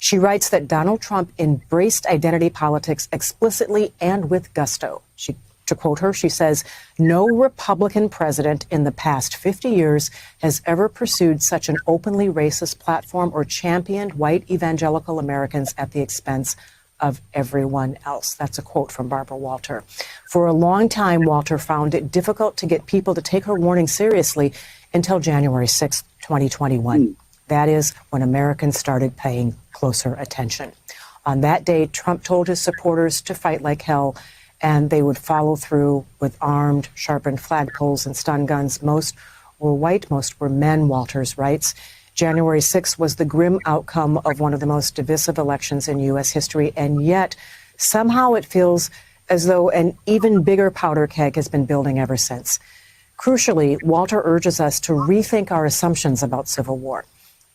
She writes that Donald Trump embraced identity politics explicitly and with gusto. To quote her, she says, "No Republican president in the past 50 years has ever pursued such an openly racist platform or championed white evangelical Americans at the expense of everyone else." That's a quote from Barbara Walter. For a long time, Walter found it difficult to get people to take her warning seriously until January 6, 2021. That is when Americans started paying closer attention. On that day, Trump told his supporters to fight like hell, and they would follow through with armed, sharpened flagpoles and stun guns. Most were white, most were men, Walters writes. January 6th was the grim outcome of one of the most divisive elections in U.S. history, and yet somehow it feels as though an even bigger powder keg has been building ever since. Crucially, Walter urges us to rethink our assumptions about civil war,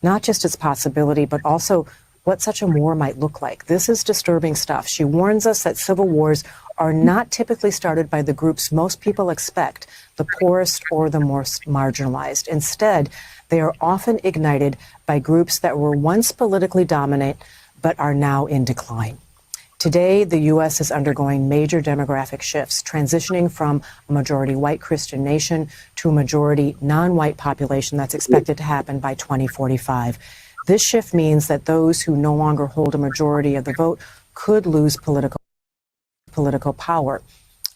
not just its possibility, but also what such a war might look like. This is disturbing stuff. She warns us that civil wars are not typically started by the groups most people expect, the poorest or the most marginalized. Instead, they are often ignited by groups that were once politically dominant but are now in decline. Today, the U.S. is undergoing major demographic shifts, transitioning from a majority white Christian nation to a majority non-white population that's expected to happen by 2045. This shift means that those who no longer hold a majority of the vote could lose political power.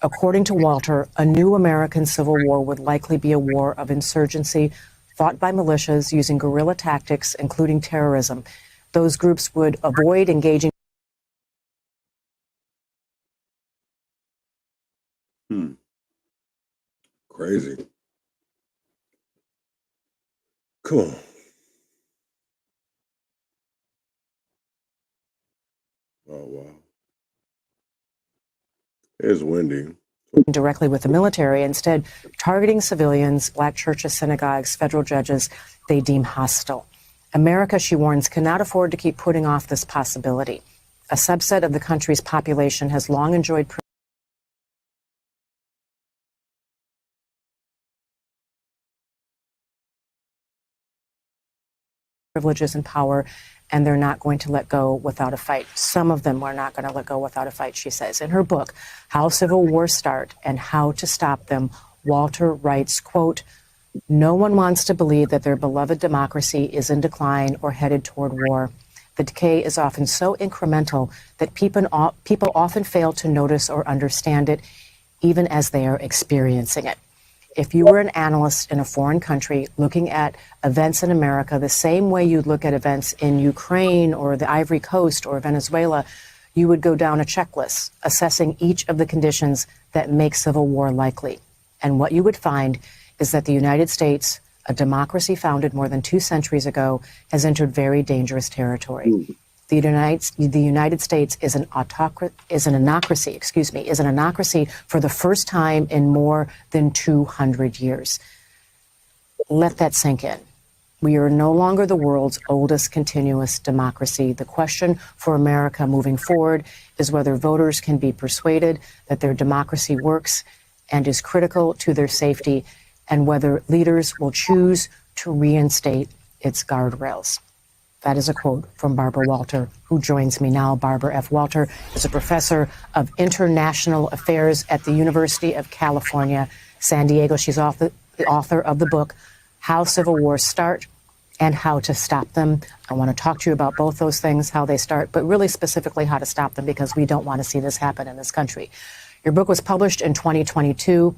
According to Walter, a new American civil war would likely be a war of insurgency fought by militias using guerrilla tactics, including terrorism. those groups would avoid engaging. Crazy. Cool. Oh, wow. It's windy. Directly with the military, instead targeting civilians, black churches, synagogues, federal judges they deem hostile. America, she warns, cannot afford to keep putting off this possibility. A subset of the country's population has long enjoyed privileges and power, and they're not going to let go without a fight. Some of them are not going to let go without a fight, she says. In her book, How Civil Wars Start and How to Stop Them, Walter writes, quote, "No one wants to believe that their beloved democracy is in decline or headed toward war. The decay is often so incremental that people often fail to notice or understand it, even as they are experiencing it." If you were an analyst in a foreign country looking at events in America the same way you'd look at events in Ukraine or the Ivory Coast or Venezuela, you would go down a checklist assessing each of the conditions that make civil war likely. And what you would find is that the United States, a democracy founded more than 2 centuries ago, has entered very dangerous territory. The United States is an anocracy for the first time in more than 200 years. Let that sink in. We are no longer the world's oldest continuous democracy. The question for America moving forward is whether voters can be persuaded that their democracy works and is critical to their safety, and whether leaders will choose to reinstate its guardrails. That is a quote from Barbara Walter, who joins me now. Barbara F. Walter is a professor of international affairs at the University of California, San Diego. She's the author of the book, How Civil Wars Start and How to Stop Them. I want to talk to you about both those things, how they start, but really specifically how to stop them, because we don't want to see this happen in this country. Your book was published in 2022.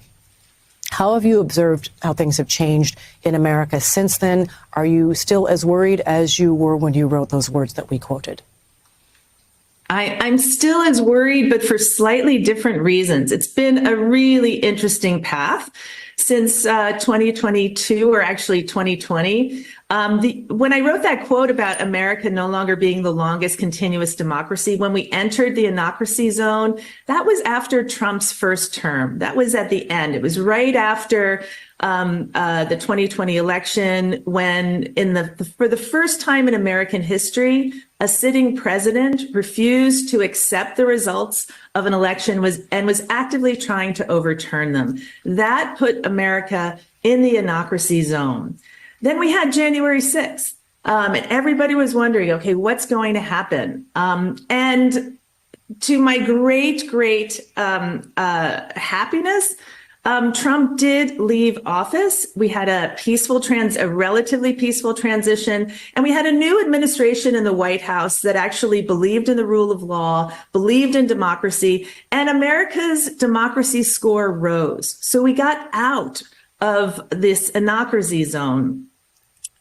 How have you observed how things have changed in America since then? Are you still as worried as you were when you wrote those words that we quoted? I'm still as worried, but for slightly different reasons. It's been a really interesting path since 2022, or actually 2020. When I wrote that quote about America no longer being the longest continuous democracy, when we entered the anocracy zone, that was after Trump's first term. That was at the end. It was right after the 2020 election, when for the first time in American history, a sitting president refused to accept the results of an election and was actively trying to overturn them. That put America in the anocracy zone. Then we had January 6th, and everybody was wondering, okay, what's going to happen? And to my great happiness, Trump did leave office. We had a relatively peaceful transition, and we had a new administration in the White House that actually believed in the rule of law, believed in democracy, and America's democracy score rose. So we got out of this anocracy zone.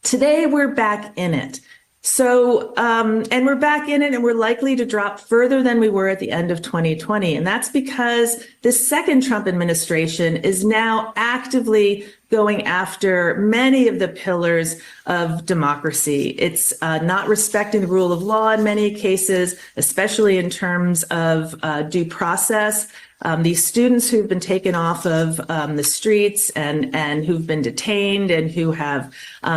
Today, we're back in it. So, and we're back in it, and we're likely to drop further than we were at the end of 2020. And that's because the second Trump administration is now actively going after many of the pillars of democracy. It's not respecting the rule of law in many cases, especially in terms of due process. These students who've been taken off of the streets and who've been detained and who have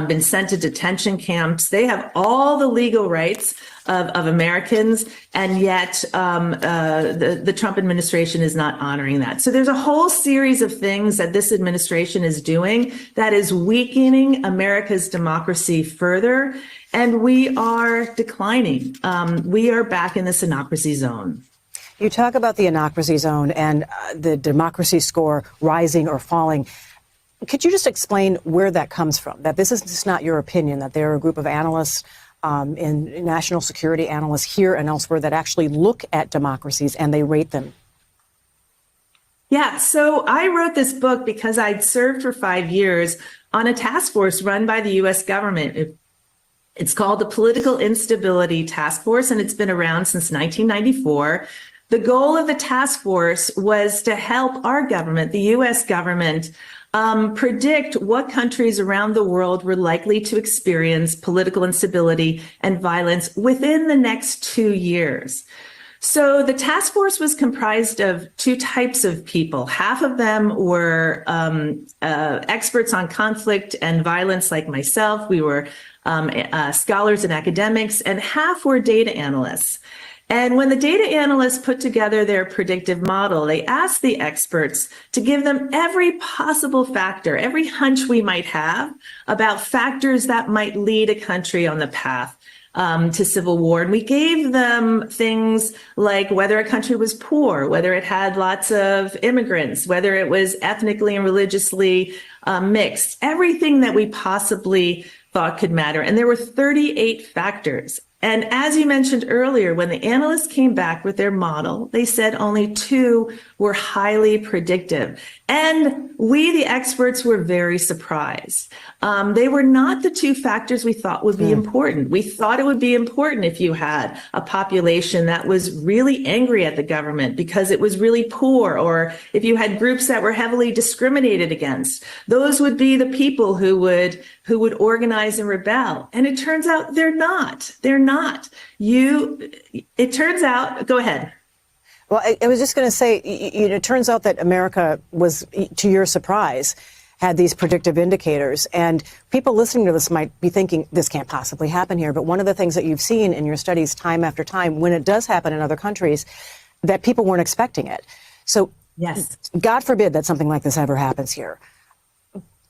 been sent to detention camps, they have all the legal rights of Americans, and yet the Trump administration is not honoring that. So there's a whole series of things that this administration is doing that is weakening America's democracy further, and we are declining. We are back in this anocracy zone. You talk about the anocracy zone and the democracy score rising or falling. Could you just explain where that comes from? That this is just not your opinion, that there are a group of analysts and national security analysts here and elsewhere that actually look at democracies and they rate them. Yeah, so I wrote this book because I'd served for 5 years on a task force run by the U.S. government. It's called the Political Instability Task Force, and it's been around since 1994. The goal of the task force was to help our government, the U.S. government, predict what countries around the world were likely to experience political instability and violence within the next 2 years. So the task force was comprised of two types of people. Half of them were experts on conflict and violence like myself. We were scholars and academics, and half were data analysts. And when the data analysts put together their predictive model, they asked the experts to give them every possible factor, every hunch we might have about factors that might lead a country on the path to civil war. And we gave them things like whether a country was poor, whether it had lots of immigrants, whether it was ethnically and religiously mixed, everything that we possibly thought could matter. And there were 38 factors. And as you mentioned earlier, when the analysts came back with their model, they said only 2 were highly predictive. And we, the experts, were very surprised. They were not the 2 factors we thought would be important. We thought it would be important if you had a population that was really angry at the government because it was really poor, or if you had groups that were heavily discriminated against. Those would be the people who would organize and rebel. And it turns out they're not. They're not. It turns out, go ahead. Well, I was just going to say, it turns out that America was, to your surprise, had these predictive indicators. And people listening to this might be thinking, this can't possibly happen here. But one of the things that you've seen in your studies time after time, when it does happen in other countries, that people weren't expecting it. So yes, God forbid that something like this ever happens here.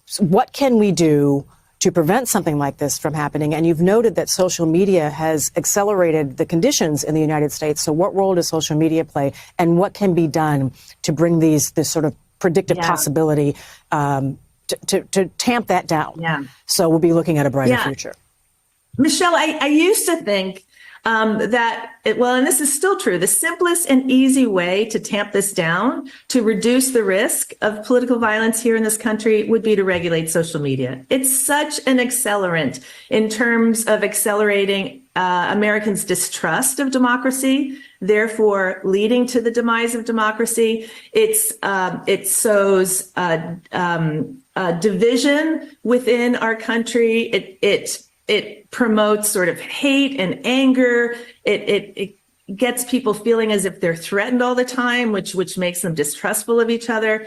So what can we do to prevent something like this from happening? And you've noted that social media has accelerated the conditions in the United States. So what role does social media play, and what can be done to bring this sort of predictive possibility to tamp that down? So we'll be looking at a brighter future. Michelle, I used to think and this is still true, the simplest and easy way to tamp this down, to reduce the risk of political violence here in this country, would be to regulate social media. It's such an accelerant in terms of accelerating Americans' distrust of democracy, therefore leading to the demise of democracy. It sows division within our country. It promotes sort of hate and anger. It gets people feeling as if they're threatened all the time, which makes them distrustful of each other.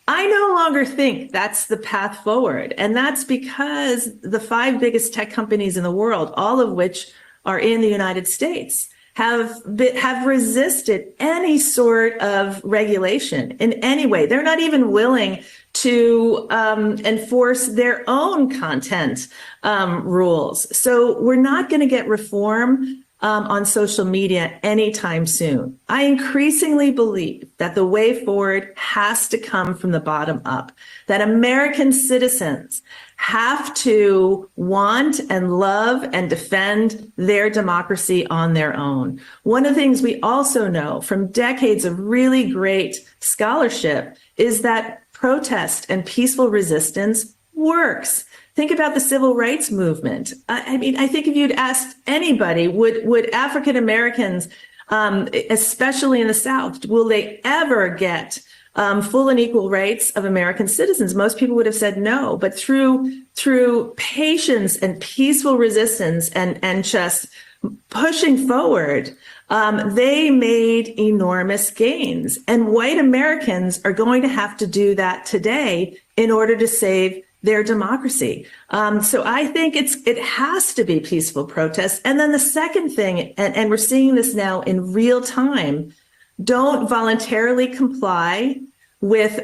I no longer think that's the path forward. And that's because the 5 biggest tech companies in the world, all of which are in the United States, have resisted any sort of regulation in any way. They're not even willing to enforce their own content rules. So we're not going to get reform on social media anytime soon. I increasingly believe that the way forward has to come from the bottom up, that American citizens have to want and love and defend their democracy on their own. One of the things we also know from decades of really great scholarship is that protest and peaceful resistance works. Think about the civil rights movement. I mean, I think if you'd asked anybody, would African Americans, especially in the South, will they ever get full and equal rights of American citizens? Most people would have said no. But through patience and peaceful resistance and just pushing forward, they made enormous gains. And white Americans are going to have to do that today in order to save their democracy. So I think it has to be peaceful protest. And then the second thing, and we're seeing this now in real time, don't voluntarily comply with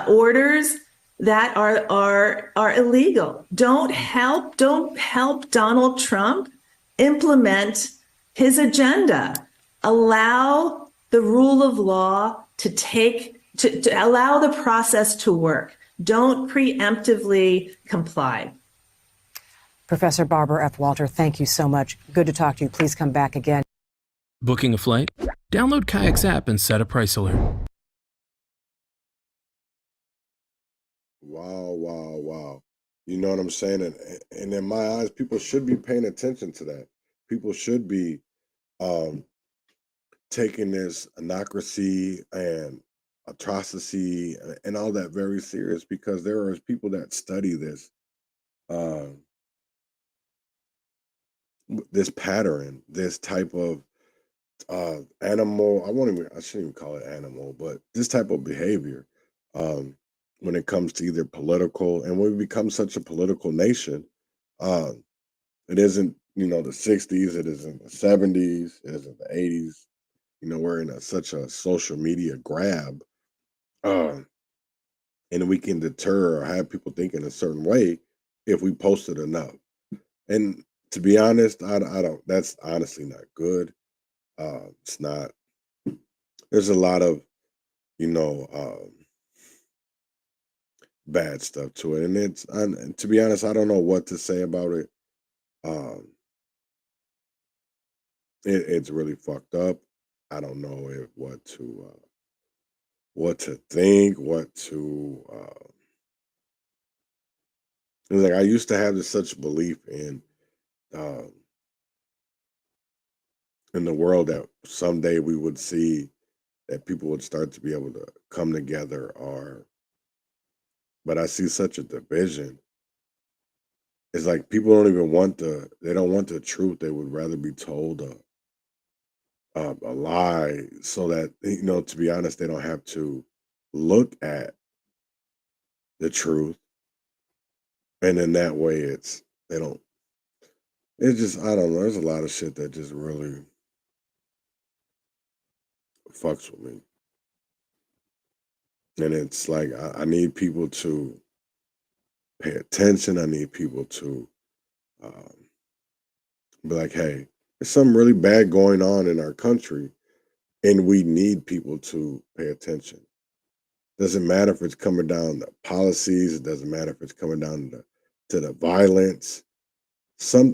orders that are illegal. Don't help Donald Trump implement his agenda. Allow the rule of law to allow the process to work. Don't preemptively comply. Professor Barbara F. Walter, thank you so much. Good to talk to you. Please come back again. Booking a flight? Download Kayak's app and set a price alert. Wow, wow, wow. You know what I'm saying? And in my eyes, people should be paying attention to that. People should be taking this anocracy and atrocity and all that very serious, because there are people that study this this pattern, this type of animal. I shouldn't even call it animal, but this type of behavior when it comes to either political, and when we become such a political nation, it isn't, the 60s, it isn't the 70s, it isn't the 80s. We're in such a social media grab, and we can deter or have people thinking a certain way if we post it enough. And to be honest, I don't. That's honestly not good. It's not. There's a lot of, bad stuff to it, and to be honest, I don't know what to say about it. It's really fucked up. I don't know what to think, what to. It's like I used to have such belief in the world that someday we would see that people would start to be able to come together, but I see such a division. It's like people don't even they don't want the truth. They would rather be told a lie, so that, to be honest, they don't have to look at the truth. And in that way, it's just, I don't know. There's a lot of shit that just really fucks with me. And it's like, I need people to pay attention. I need people to be like, hey, there's something really bad going on in our country, and we need people to pay attention. Doesn't matter if it's coming down to policies. It doesn't matter if it's coming down to the violence,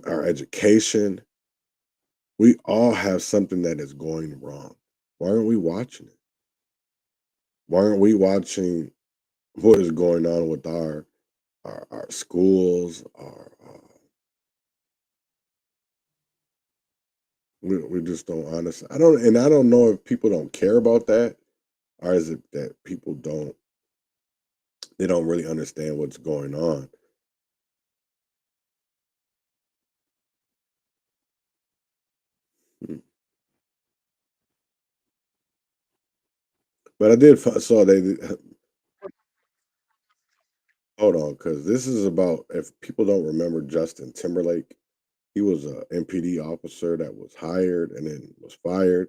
our education. We all have something that is going wrong. Why aren't we watching it? Why aren't we watching what is going on with our schools? We just don't honestly. I don't know if people don't care about that, or is it that people don't really understand what's going on. But I did saw they hold on, because this is about, if people don't remember Justin Timberlake, he was a MPD officer that was hired and then was fired.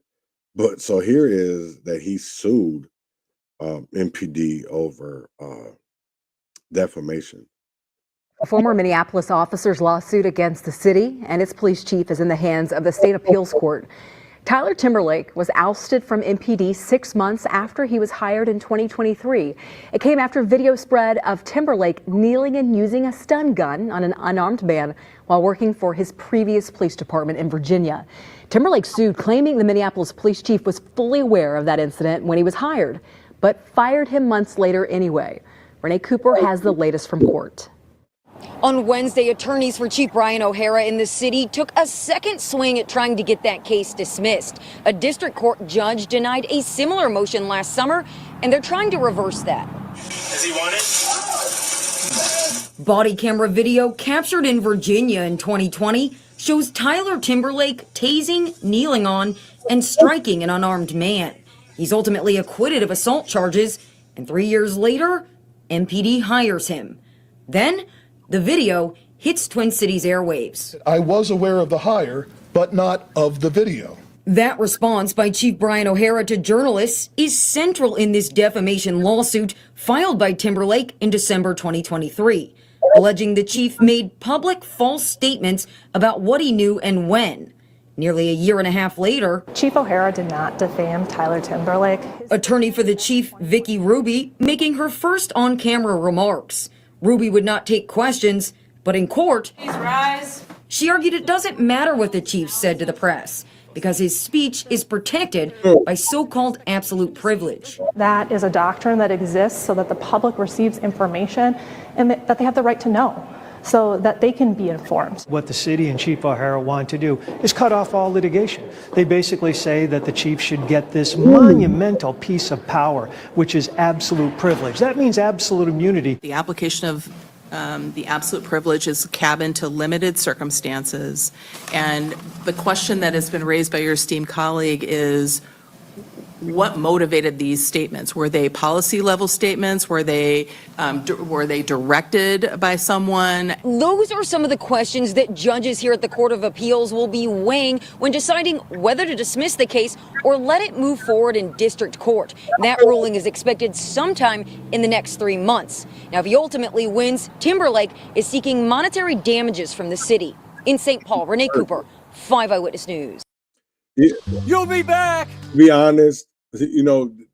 But so here is that he sued MPD over defamation. A former Minneapolis officer's lawsuit against the city and its police chief is in the hands of the state appeals court. Tyler Timberlake was ousted from MPD 6 months after he was hired in 2023. It came after video spread of Timberlake kneeling and using a stun gun on an unarmed man while working for his previous police department in Virginia. Timberlake sued, claiming the Minneapolis police chief was fully aware of that incident when he was hired, but fired him months later anyway. Renee Cooper has the latest from court. On Wednesday, attorneys for Chief Brian O'Hara in the city took a second swing at trying to get that case dismissed. A district court judge denied a similar motion last summer, and they're trying to reverse that. Does he want it? Body camera video captured in Virginia in 2020 shows Tyler Timberlake tasing, kneeling on, and striking an unarmed man. He's ultimately acquitted of assault charges, and 3 years later, MPD hires him. Then, the video hits Twin Cities airwaves. I was aware of the hire, but not of the video. That response by Chief Brian O'Hara to journalists is central in this defamation lawsuit filed by Timberlake in December 2023, alleging the chief made public false statements about what he knew and when. Nearly a year and a half later, Chief O'Hara did not defame Tyler Timberlake. Attorney for the chief, Vicky Ruby, making her first on-camera remarks. Ruby would not take questions, but in court, please rise. She argued it doesn't matter what the chief said to the press because his speech is protected by so-called absolute privilege. That is a doctrine that exists so that the public receives information and that they have the right to know. so that they can be informed. What the city and Chief O'Hara want to do is cut off all litigation. They basically say that the chief should get this monumental piece of power, which is absolute privilege. That means absolute immunity. The application of the absolute privilege is cabined to limited circumstances. And the question that has been raised by your esteemed colleague is, what motivated these statements? Were they policy level statements? Were they directed by someone? Those are some of the questions that judges here at the Court of Appeals will be weighing when deciding whether to dismiss the case or let it move forward in district court. That ruling is expected sometime in the next 3 months. Now, if he ultimately wins, Timberlake is seeking monetary damages from the city. In St. Paul, Renee Cooper, 5 Eyewitness News. You'll be back. To be honest,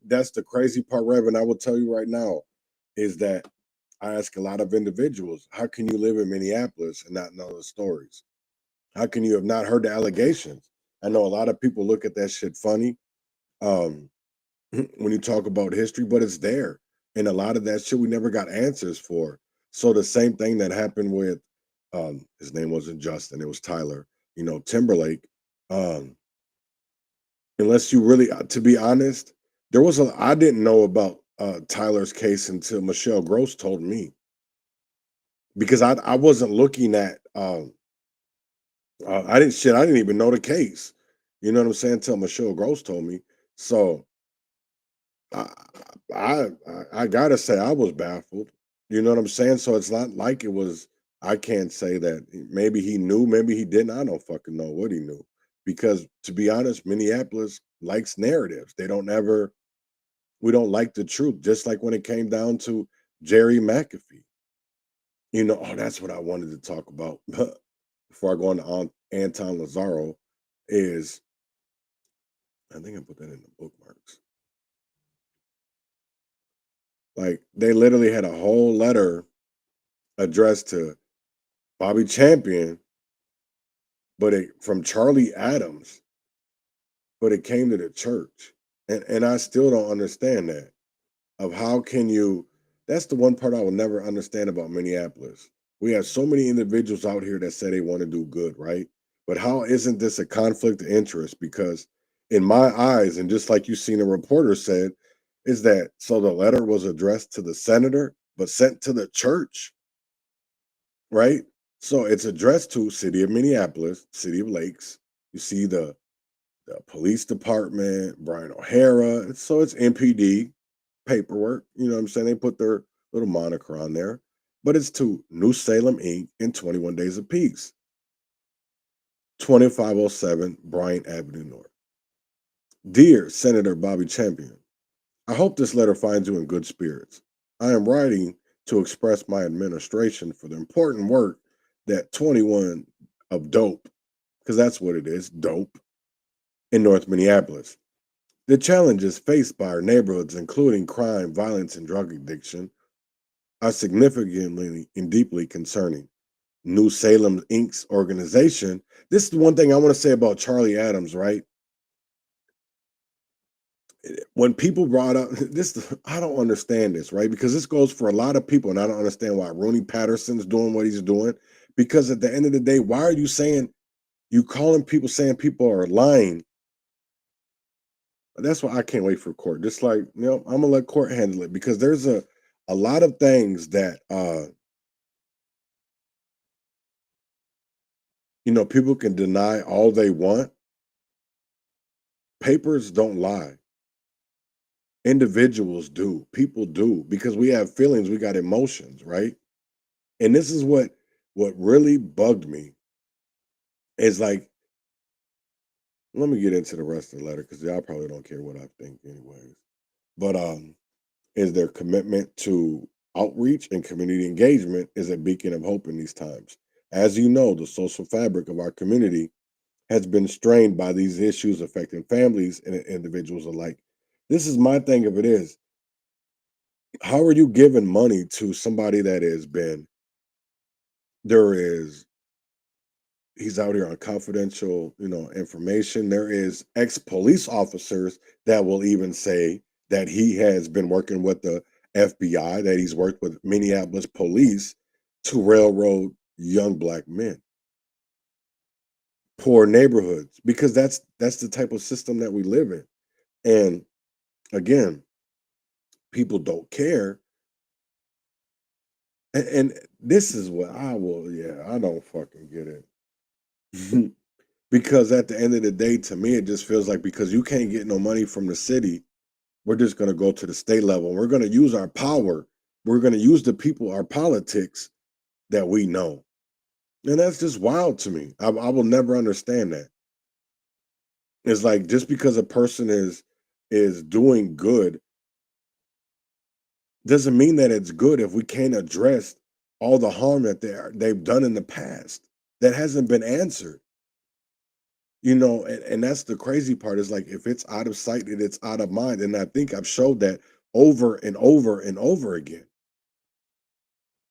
that's the crazy part, Reverend. I will tell you right now is that I ask a lot of individuals, how can you live in Minneapolis and not know the stories? How can you have not heard the allegations? I know a lot of people look at that shit funny when you talk about history, but it's there. And a lot of that shit we never got answers for. So the same thing that happened with, his name wasn't Justin, it was Tyler, Timberlake. Unless you really, to be honest, I didn't know about Tyler's case until Michelle Gross told me, because I wasn't looking at, I didn't even know the case. You know what I'm saying? Until Michelle Gross told me. So I gotta say I was baffled. You know what I'm saying? So it's not like it was, I can't say that maybe he knew, maybe he didn't. I don't fucking know what he knew. Because to be honest, Minneapolis likes narratives. We don't like the truth. Just like when it came down to Jerry McAfee. That's what I wanted to talk about before I go on to Anton Lazaro is, I think I put that in the bookmarks. Like, they literally had a whole letter addressed to Bobby Champion, but from Charlie Adams, but it came to the church. And I still don't understand that. Of how can you, that's the one part I will never understand about Minneapolis. We have so many individuals out here that say they want to do good, right? But how isn't this a conflict of interest? Because in my eyes, and just like you seen a reporter said, is that, so the letter was addressed to the senator, but sent to the church, right? So it's addressed to City of Minneapolis, City of Lakes. You see the police department, Brian O'Hara. So it's MPD paperwork. You know what I'm saying? They put their little moniker on there. But it's to New Salem, Inc. in 21 Days of Peace. 2507 Bryant Avenue North. Dear Senator Bobby Champion, I hope this letter finds you in good spirits. I am writing to express my administration for the important work that 21 of dope, because that's what it is, dope, in North Minneapolis. The challenges faced by our neighborhoods, including crime, violence, and drug addiction, are significantly and deeply concerning. New Salem Inc.'s organization. This is one thing I want to say about Charlie Adams, right? When people brought up this, I don't understand this, right? Because this goes for a lot of people, and I don't understand why Rooney Patterson's doing what he's doing. Because at the end of the day, why are you calling people saying people are lying? That's why I can't wait for court. Just like, I'm gonna let court handle it, because there's a lot of things that people can deny all they want. Papers don't lie. Individuals do. People do, because we have feelings, we got emotions, right? And this is what really bugged me is like, let me get into the rest of the letter, because y'all probably don't care what I think anyways. But is their commitment to outreach and community engagement is a beacon of hope in these times. As you know, the social fabric of our community has been strained by these issues affecting families and individuals alike. This is my thing. If it is, how are you giving money to somebody that has been, he's out here on confidential, information. There is ex-police officers that will even say that he has been working with the FBI, that he's worked with Minneapolis police to railroad young black men, poor neighborhoods, because that's the type of system that we live in. And again, people don't care. And this is what I will, yeah, I don't fucking get it. Because at the end of the day, to me, it just feels like because you can't get no money from the city, we're just going to go to the state level. We're going to use our power. We're going to use the people, our politics that we know. And that's just wild to me. I will never understand that. It's like just because a person is doing good doesn't mean that it's good if we can't address all the harm that they've done in the past that hasn't been answered. You know, and that's the crazy part is like if it's out of sight, it's out of mind. And I think I've showed that over and over and over again.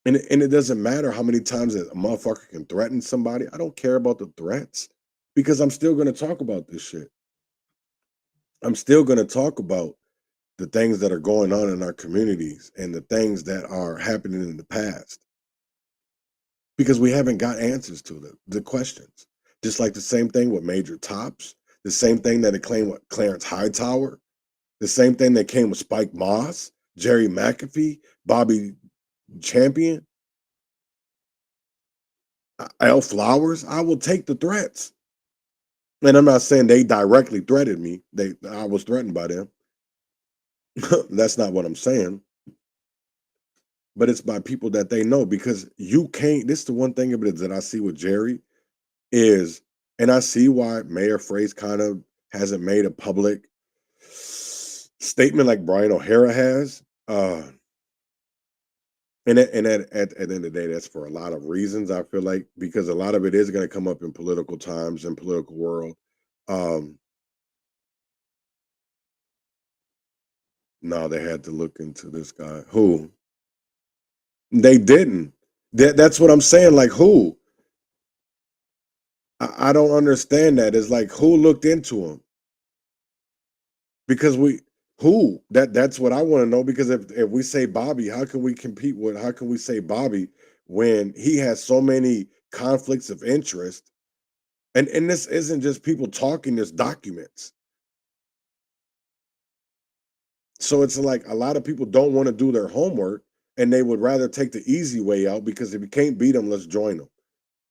And it doesn't matter how many times a motherfucker can threaten somebody. I don't care about the threats because I'm still going to talk about this shit. I'm still going to talk about the things that are going on in our communities and the things that are happening in the past because we haven't got answers to the questions. Just like the same thing with Major Tops, the same thing that it claimed with Clarence Hightower, the same thing that came with Spike Moss, Jerry McAfee, Bobby Champion, Al Flowers. I will take the threats. And I'm not saying they directly threatened me. I was threatened by them. That's not what I'm saying. But it's by people that they know because you can't. This is the one thing of it that I see with Jerry is, and I see why Mayor Frase kind of hasn't made a public statement like Brian O'Hara has. And at the end of the day, that's for a lot of reasons, I feel like, because a lot of it is going to come up in political times and political world. No, they had to look into this guy. Who? They didn't. That's what I'm saying. Like, who? I don't understand that. It's like, who looked into him? Because who? That's what I want to know. Because if we say Bobby, how can we say Bobby when he has so many conflicts of interest? And this isn't just people talking, there's documents. So it's like a lot of people don't want to do their homework and they would rather take the easy way out because if you can't beat them, let's join them.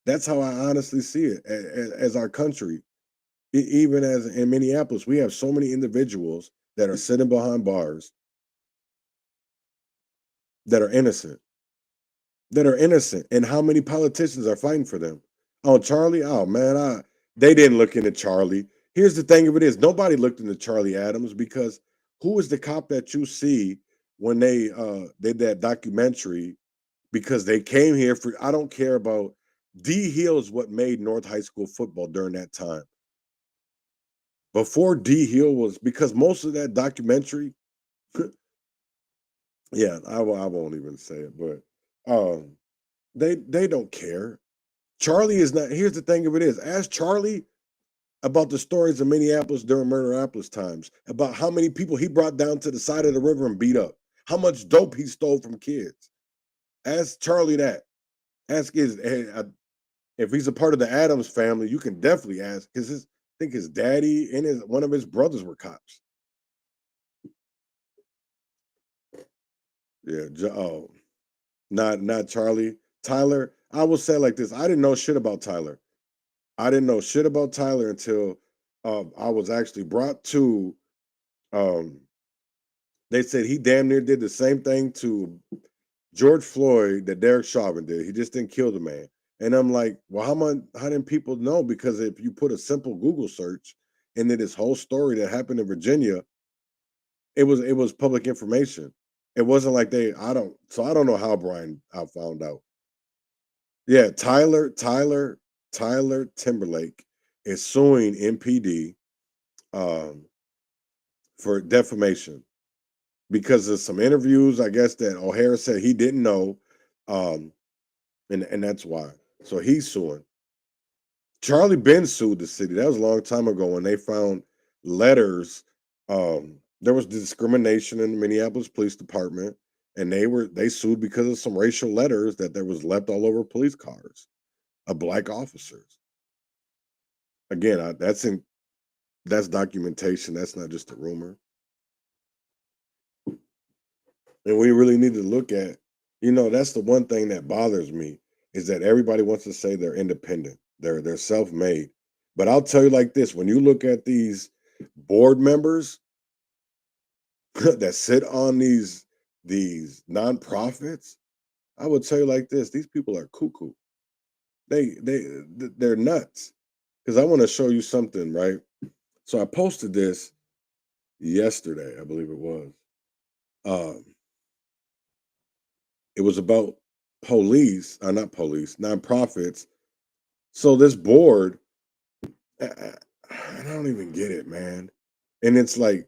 That's how I honestly see it as our country. Even as in Minneapolis, we have so many individuals that are sitting behind bars that are innocent. And how many politicians are fighting for them? Oh, Charlie? Oh man, they didn't look into Charlie. Here's the thing of it is nobody looked into Charlie Adams because who is the cop that you see when they did that documentary because they came here for I don't care about D Hill is what made North High School football during that time. Before D Hill was because most of that documentary yeah, I won't even say it, but they don't care. Charlie is not. Here's the thing of it is, ask Charlie about the stories of Minneapolis during Murderopolis times, about how many people he brought down to the side of the river and beat up, how much dope he stole from kids. Ask Charlie that. Ask if he's a part of the Adams family, you can definitely ask because I think his daddy and one of his brothers were cops. Yeah, not Charlie. Tyler, I will say like this. I didn't know shit about Tyler. I didn't know shit about Tyler until I was actually brought to they said he damn near did the same thing to George Floyd that Derek Chauvin did. He just didn't kill the man. And I'm like, well, how didn't people know? Because if you put a simple Google search into this whole story that happened in Virginia, it was public information. It wasn't like I don't know how Brian I found out. Yeah, Tyler Timberlake is suing MPD for defamation because of some interviews, I guess, that O'Hara said he didn't know. And that's why. So he's suing. Charlie Ben sued the city. That was a long time ago when they found letters. There was discrimination in the Minneapolis Police Department, and they sued because of some racial letters that there was left all over police cars of black officers. Again, that's documentation. That's not just a rumor. And we really need to look at, that's the one thing that bothers me is that everybody wants to say they're independent, they're self-made. But I'll tell you like this: when you look at these board members that sit on these nonprofits, I would tell you like this: these people are cuckoo. They're nuts. Because I want to show you something, right? So I posted this yesterday, I believe it was. It was about not police, nonprofits. So this board, I don't even get it, man. And it's like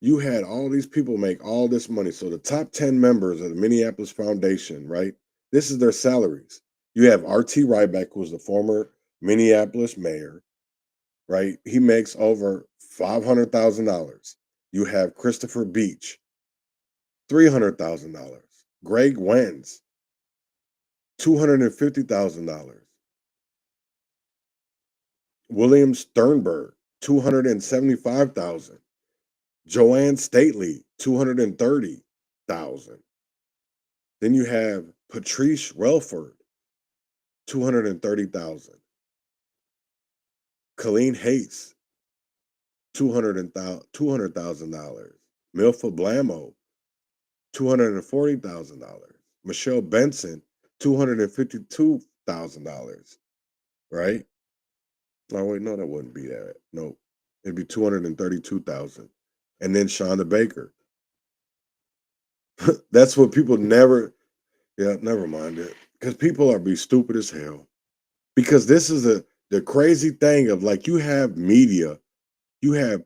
you had all these people make all this money. So the top 10 members of the Minneapolis Foundation, right? This is their salaries. You have R.T. Ryback, who's the former Minneapolis mayor, right? He makes over $500,000. You have Christopher Beach, $300,000. Greg Wenz, $250,000. William Sternberg, $275,000. Joanne Stately, $230,000. Then you have Patrice Relford, $230,000. Colleen Hayes, $200,000. Milfa Blamo, $240,000. Michelle Benson, $252,000. Right? Oh wait, no, that wouldn't be that. No, it'd be 232,000. And then Shonda Baker. That's what people never. Yeah, never mind it. Because people be stupid as hell. Because this is the crazy thing of like you have media, you have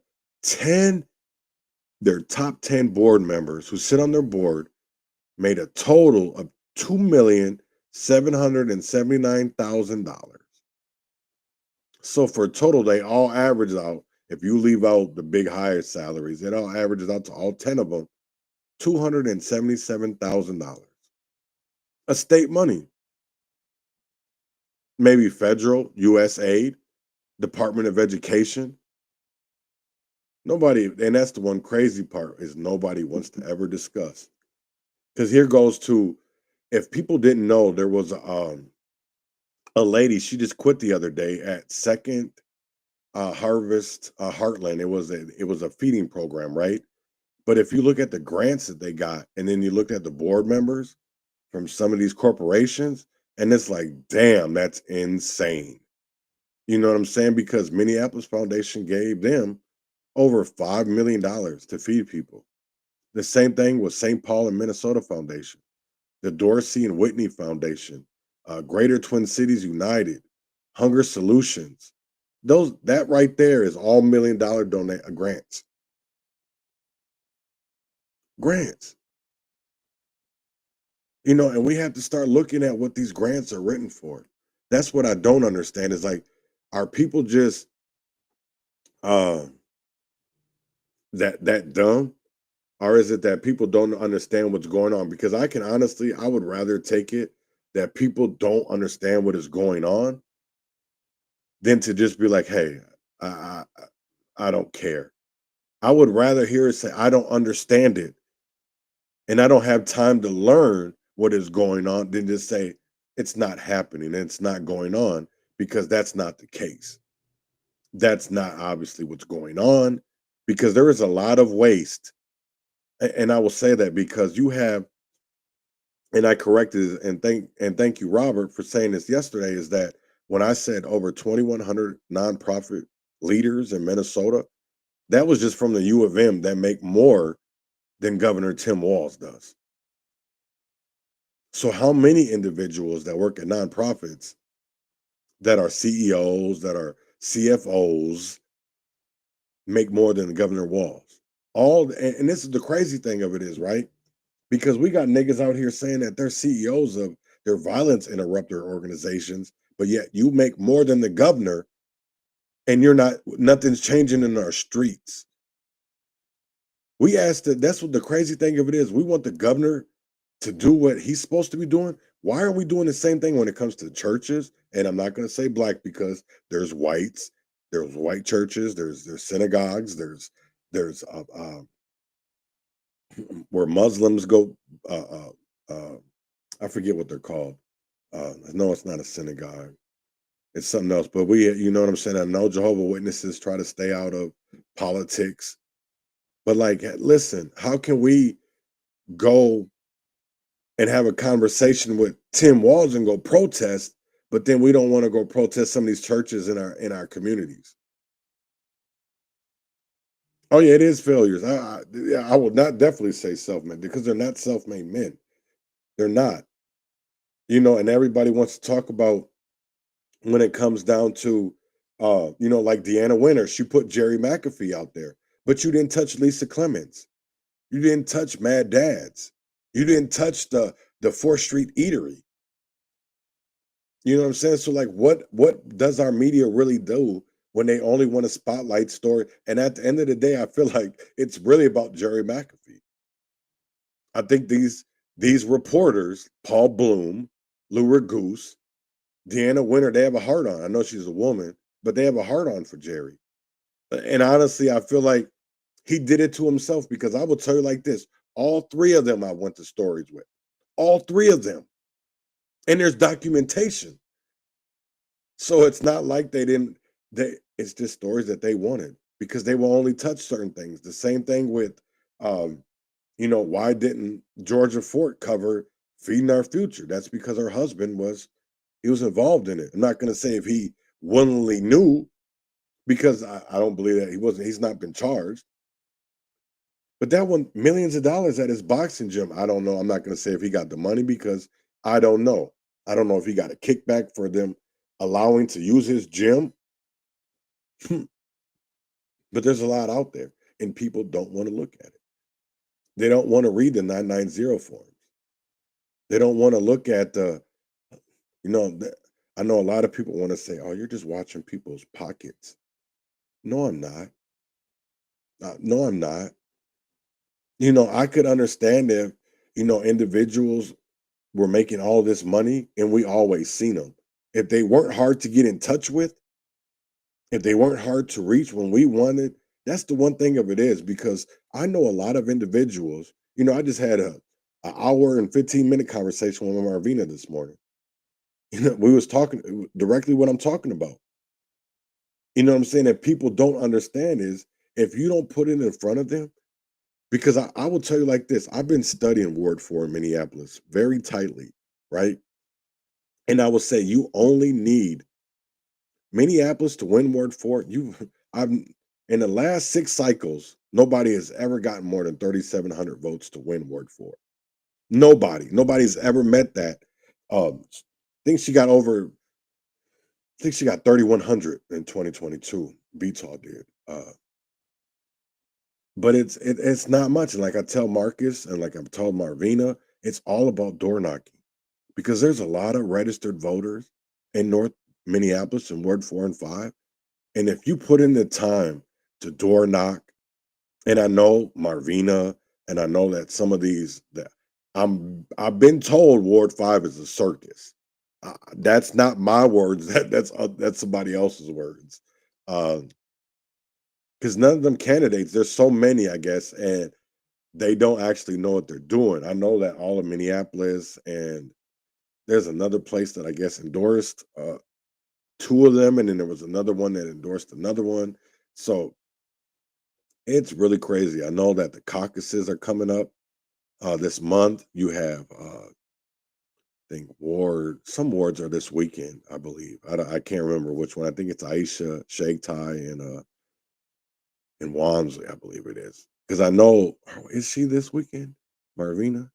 their top 10 board members who sit on their board made a total of $2,779,000. So for a total, they all average out, if you leave out the big higher salaries, it all averages out to all 10 of them, $277,000. A state money. Maybe federal, USAID, Department of Education. Nobody, and that's the one crazy part, is nobody wants to ever discuss. Because here goes to, if people didn't know, there was a lady, she just quit the other day at Second Harvest Heartland. It was a feeding program, right? But if you look at the grants that they got, and then you look at the board members from some of these corporations, and it's like, damn, that's insane. You know what I'm saying? Because Minneapolis Foundation gave them over $5 million to feed people. The same thing with St. Paul and Minnesota Foundation, the Dorsey and Whitney Foundation, Greater Twin Cities United, Hunger Solutions. That right there is all $1 million grants. Grants. And we have to start looking at what these grants are written for. That's what I don't understand is like, are people just that dumb? Or is it that people don't understand what's going on? Because I would rather take it that people don't understand what is going on than to just be like, hey, I don't care. I would rather hear it say, I don't understand it. And I don't have time to learn what is going on than just say, it's not happening and it's not going on, because that's not the case. That's not obviously what's going on, because there is a lot of waste. And I will say that because you have, and I corrected it, and thank you, Robert, for saying this yesterday, is that when I said over 2,100 nonprofit leaders in Minnesota, that was just from the U of M that make more than Governor Tim Walz does. So how many individuals that work at nonprofits that are CEOs, that are CFOs, make more than Governor Walz? And this is the crazy thing of it is, right? Because we got niggas out here saying that they're CEOs of their violence interrupter organizations, but yet you make more than the governor, and nothing's changing in our streets. We asked that. That's what the crazy thing of it is. We want the governor to do what he's supposed to be doing, why are we doing the same thing when it comes to churches? And I'm not going to say black because there's whites, there's white churches, there's synagogues, there's where Muslims go. I forget what they're called. No, it's not a synagogue. It's something else. But you know what I'm saying? I know Jehovah's Witnesses try to stay out of politics. But like, listen, how can we go and have a conversation with Tim Walz and go protest, but then we don't want to go protest some of these churches in our communities? Oh yeah, it is failures. I would not definitely say self-made because they're not self-made men. They're not. You know, and everybody wants to talk about when it comes down to you know, like Deanna Winter, she put Jerry McAfee out there, but you didn't touch Lisa Clemens. You didn't touch Mad Dads. You didn't touch the 4th Street Eatery. You know what I'm saying? So like what does our media really do when they only want to spotlight story? And at the end of the day, I feel like it's really about Jerry McAfee. I think these reporters, Paul Bloom, Lou Goose, Deanna Winter, they have a heart on. I know she's a woman, but they have a heart on for Jerry. And honestly, I feel like he did it to himself because I will tell you like this, all 3 of them I went to stories with. All 3 of them. And there's documentation. So it's not like it's just stories that they wanted because they will only touch certain things. The same thing with you know, why didn't Georgia Fort cover Feeding Our Future? That's because her husband was involved in it. I'm not going to say if he willingly knew because I don't believe that he's not been charged. But that one, millions of dollars at his boxing gym, I don't know. I'm not going to say if he got the money because I don't know. I don't know if he got a kickback for them allowing to use his gym. But there's a lot out there and people don't want to look at it. They don't want to read the 990 forms. They don't want to look at the, you know, I know a lot of people want to say, oh, you're just watching people's pockets. No, I'm not. No, I'm not. You know, I could understand if, you know, individuals were making all this money and we always seen them. If they weren't hard to get in touch with, if they weren't hard to reach when we wanted, that's the one thing of it is because I know a lot of individuals, you know, I just had an hour and 15-minute conversation with Marvina this morning. You know, we was talking directly what I'm talking about. You know what I'm saying? That people don't understand is if you don't put it in front of them, because I will tell you like this, I've been studying Ward 4 in Minneapolis very tightly, right? And I will say you only need Minneapolis to win Ward 4. I've in the last 6 cycles, nobody has ever gotten more than 3,700 votes to win Ward 4. Nobody's ever met that. I think she got 3,100 in 2022. Beatall did. But it's not much. And like I tell Marcus and like I've told Marvina, it's all about door knocking because there's a lot of registered voters in North Minneapolis in Ward 4 and 5. And if you put in the time to door knock, and I know Marvina, and I know that some of these that I've been told Ward 5 is a circus. That's not my words. That's somebody else's words. Because none of them candidates, there's so many, I guess, and they don't actually know what they're doing. I know that all of Minneapolis and there's another place that I guess endorsed 2 of them, and then there was another one that endorsed another one. So it's really crazy. I know that the caucuses are coming up this month. You have I think some wards are this weekend, I believe. I can't remember which one. I think it's Aisha, Shagtai, and Walmsley, I believe it is. Because I know, is she this weekend? Marvina?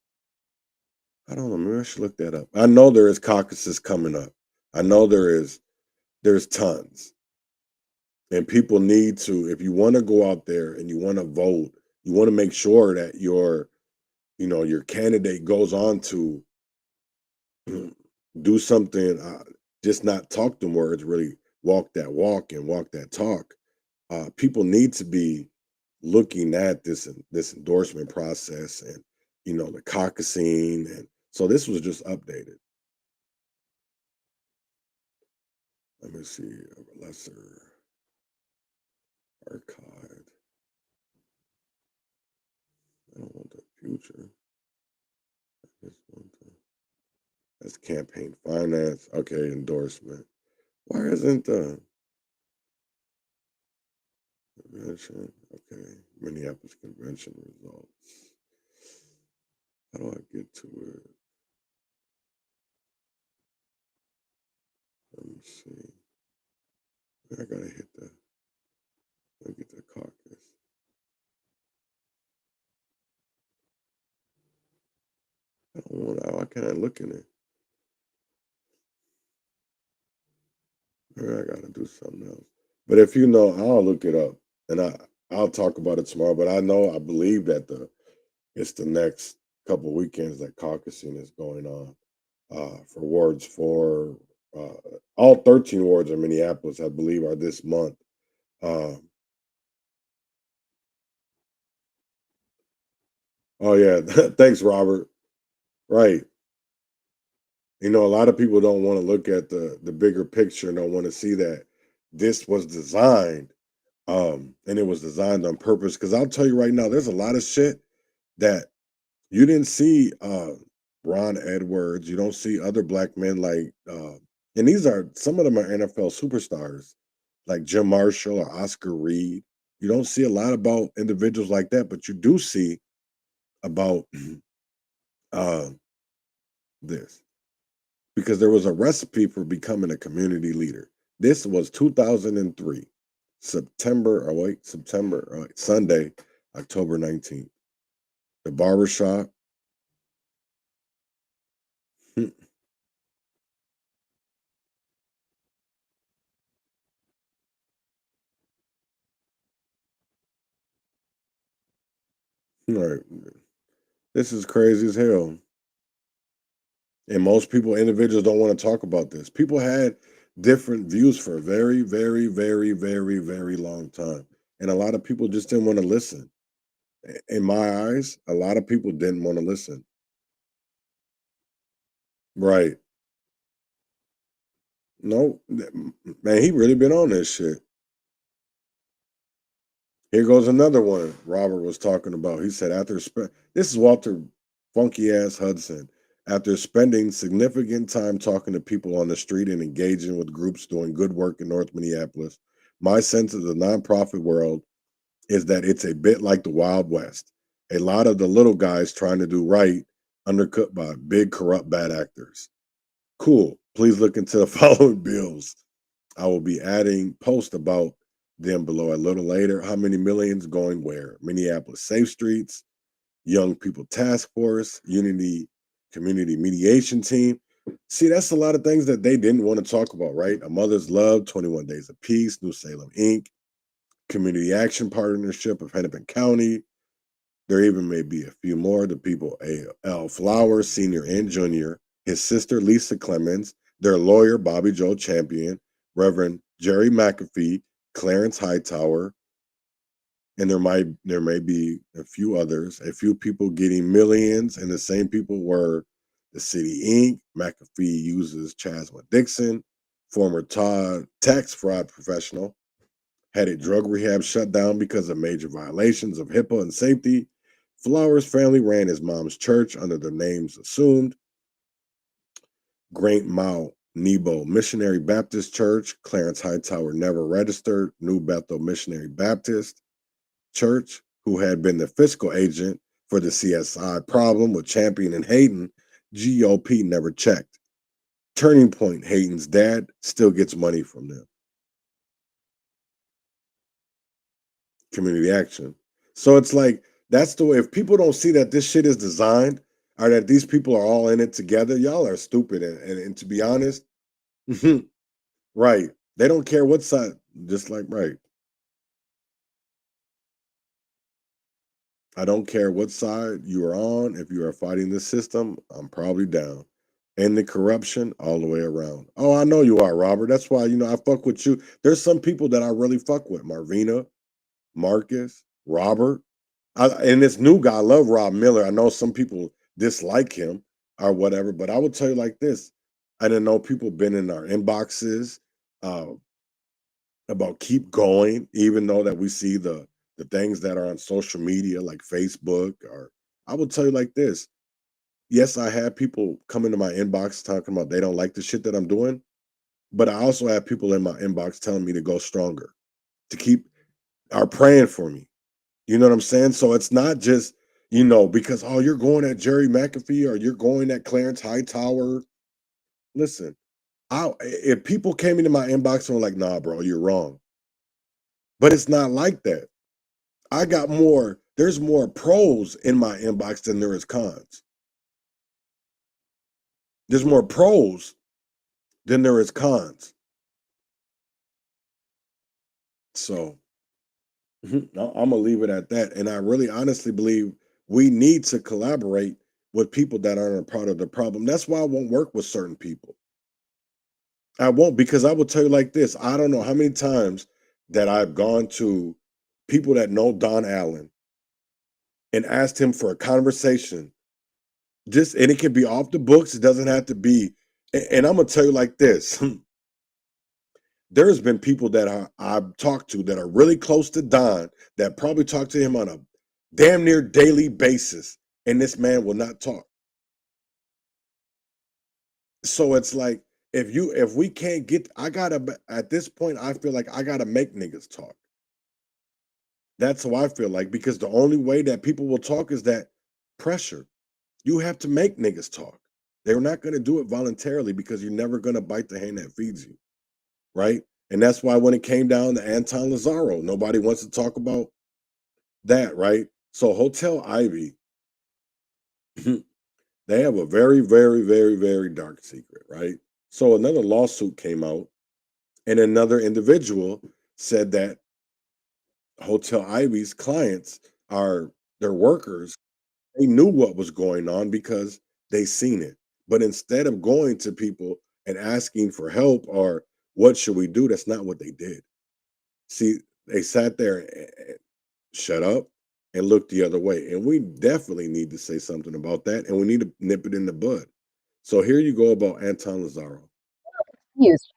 I don't know. Maybe I should look that up. I know there is caucuses coming up. I know there's tons. And people need to, if you want to go out there and you want to vote, you want to make sure that your candidate goes on to do something, just not talk them words, really walk that walk and walk that talk. People need to be looking at this endorsement process and the caucusing, and so this was just updated. Let me see, a lesser archived. I don't want the future. I just want that's campaign finance. Okay, endorsement. Why isn't the convention? Okay, Minneapolis convention results. How do I get to it? Let me see. I gotta hit let me get the caucus. I don't want. Why can't I look in it? Maybe I gotta do something else. But if you know, I'll look it up and I'll talk about it tomorrow. But I believe that it's the next couple weekends that caucusing is going on for wards for all 13 wards in Minneapolis, I believe, are this month. Oh yeah, thanks, Robert. Right. A lot of people don't want to look at the bigger picture and don't want to see that this was designed, and it was designed on purpose. Because I'll tell you right now, there's a lot of shit that you didn't see Ron Edwards. You don't see other black men like, and these are some of them are NFL superstars like Jim Marshall or Oscar Reed. You don't see a lot about individuals like that, but you do see about uh, this because there was a recipe for becoming a community leader. This was 2003, Sunday, October 19th. The barbershop. Right. This is crazy as hell. And most individuals don't want to talk about this. People had different views for a very, very, very, very, very long time. And a lot of people just didn't want to listen. In my eyes, a lot of people didn't want to listen. Right. No, man, he really been on this shit. Here goes another one Robert was talking about. He said, this is Walter Funky Ass Hudson. After spending significant time talking to people on the street and engaging with groups doing good work in North Minneapolis, my sense of the nonprofit world is that it's a bit like the Wild West. A lot of the little guys trying to do right, undercut by big corrupt bad actors. Cool. Please look into the following bills. I will be adding post about them below a little later. How many millions going where? Minneapolis Safe Streets, Young People Task Force, Unity Community Mediation Team. See, that's a lot of things that they didn't want to talk about, right? A Mother's Love, 21 Days of Peace, New Salem Inc., Community Action Partnership of Hennepin County. There even may be a few more. The people A.L. Flowers, Senior and Junior, his sister Lisa Clemens, their lawyer Bobby Joe Champion, Reverend Jerry McAfee, Clarence Hightower, and there may be a few others, a few people getting millions, and the same people were the City Inc. McAfee uses Chasma Dixon, former Todd tax fraud professional, had a drug rehab shut down because of major violations of HIPAA and safety. Flowers' family ran his mom's church under the names assumed. Great Mount Nebo Missionary Baptist Church, Clarence Hightower never registered. New Bethel Missionary Baptist Church, who had been the fiscal agent for the CSI problem with Champion and Hayden, GOP never checked. Turning Point, Hayden's dad, still gets money from them. Community action. So it's like, that's the way, if people don't see that this shit is designed or that these people are all in it together, y'all are stupid. And to be honest, right. They don't care what side, just like, right. I don't care what side you are on. If you are fighting this system, I'm probably down. And the corruption all the way around. Oh, I know you are, Robert. That's why, I fuck with you. There's some people that I really fuck with. Marvina, Marcus, Robert. And this new guy, I love Rob Miller. I know some people dislike him or whatever, but I would tell you like this. I didn't know people been in our inboxes uh, about keep going, even though that we see the things that are on social media like Facebook. Or I will tell you like this. Yes, I have people come into my inbox talking about they don't like the shit that I'm doing, but I also have people in my inbox telling me to go stronger, to keep are praying for me. You know what I'm saying? So it's not just, because oh, you're going at Jerry McAfee or you're going at Clarence Hightower. Listen, if people came into my inbox and were like, nah, bro, you're wrong. But it's not like that. There's more pros in my inbox than there is cons. There's more pros than there is cons. So I'm gonna leave it at that. And I really honestly believe we need to collaborate with people that aren't a part of the problem. That's why I won't work with certain people. I won't, because I will tell you like this. I don't know how many times that I've gone to people that know Don Allen and asked him for a conversation. And it can be off the books. It doesn't have to be. And I'm gonna tell you like this. There's been people that I've talked to that are really close to Don that probably talk to him on a damn near daily basis, and this man will not talk. So it's like if we can't get, at this point I feel like I gotta make niggas talk. That's how I feel like, because the only way that people will talk is that pressure. You have to make niggas talk. They're not gonna do it voluntarily because you're never gonna bite the hand that feeds you, right? And that's why when it came down to Anton Lazaro, nobody wants to talk about that, right? So Hotel Ivy, they have a very, very, very, very dark secret, right? So another lawsuit came out, and another individual said that Hotel Ivy's clients are their workers. They knew what was going on because they seen it. But instead of going to people and asking for help or what should we do, that's not what they did. See, they sat there and shut up and looked the other way. And we definitely need to say something about that, and we need to nip it in the bud. So here you go about Anton Lazaro. Yes.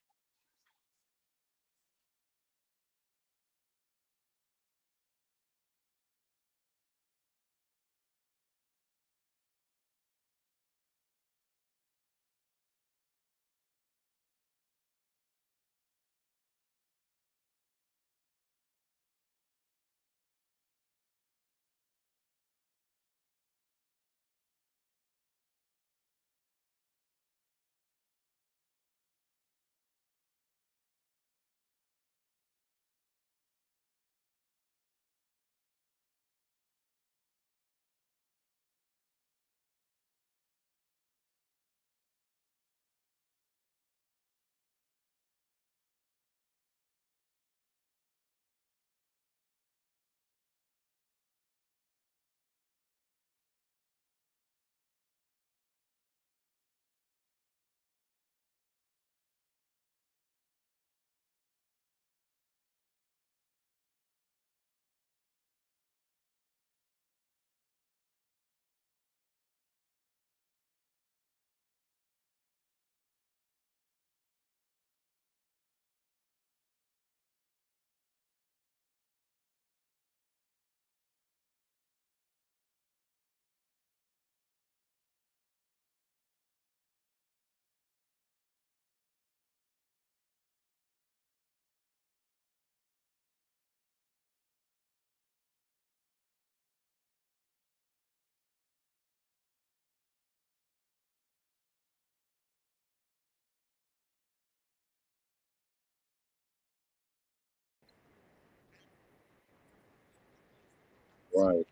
Right.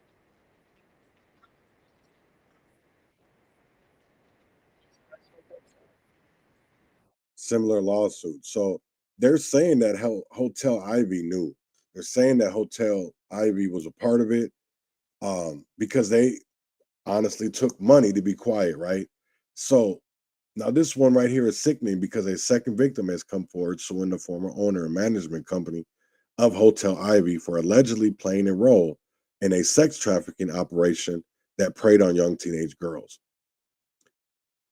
Similar lawsuit. So they're saying that Hotel Ivy knew. They're saying that Hotel Ivy was a part of it, because they honestly took money to be quiet, right? So now this one right here is sickening because a second victim has come forward suing the former owner and management company of Hotel Ivy for allegedly playing a role in a sex trafficking operation that preyed on young teenage girls.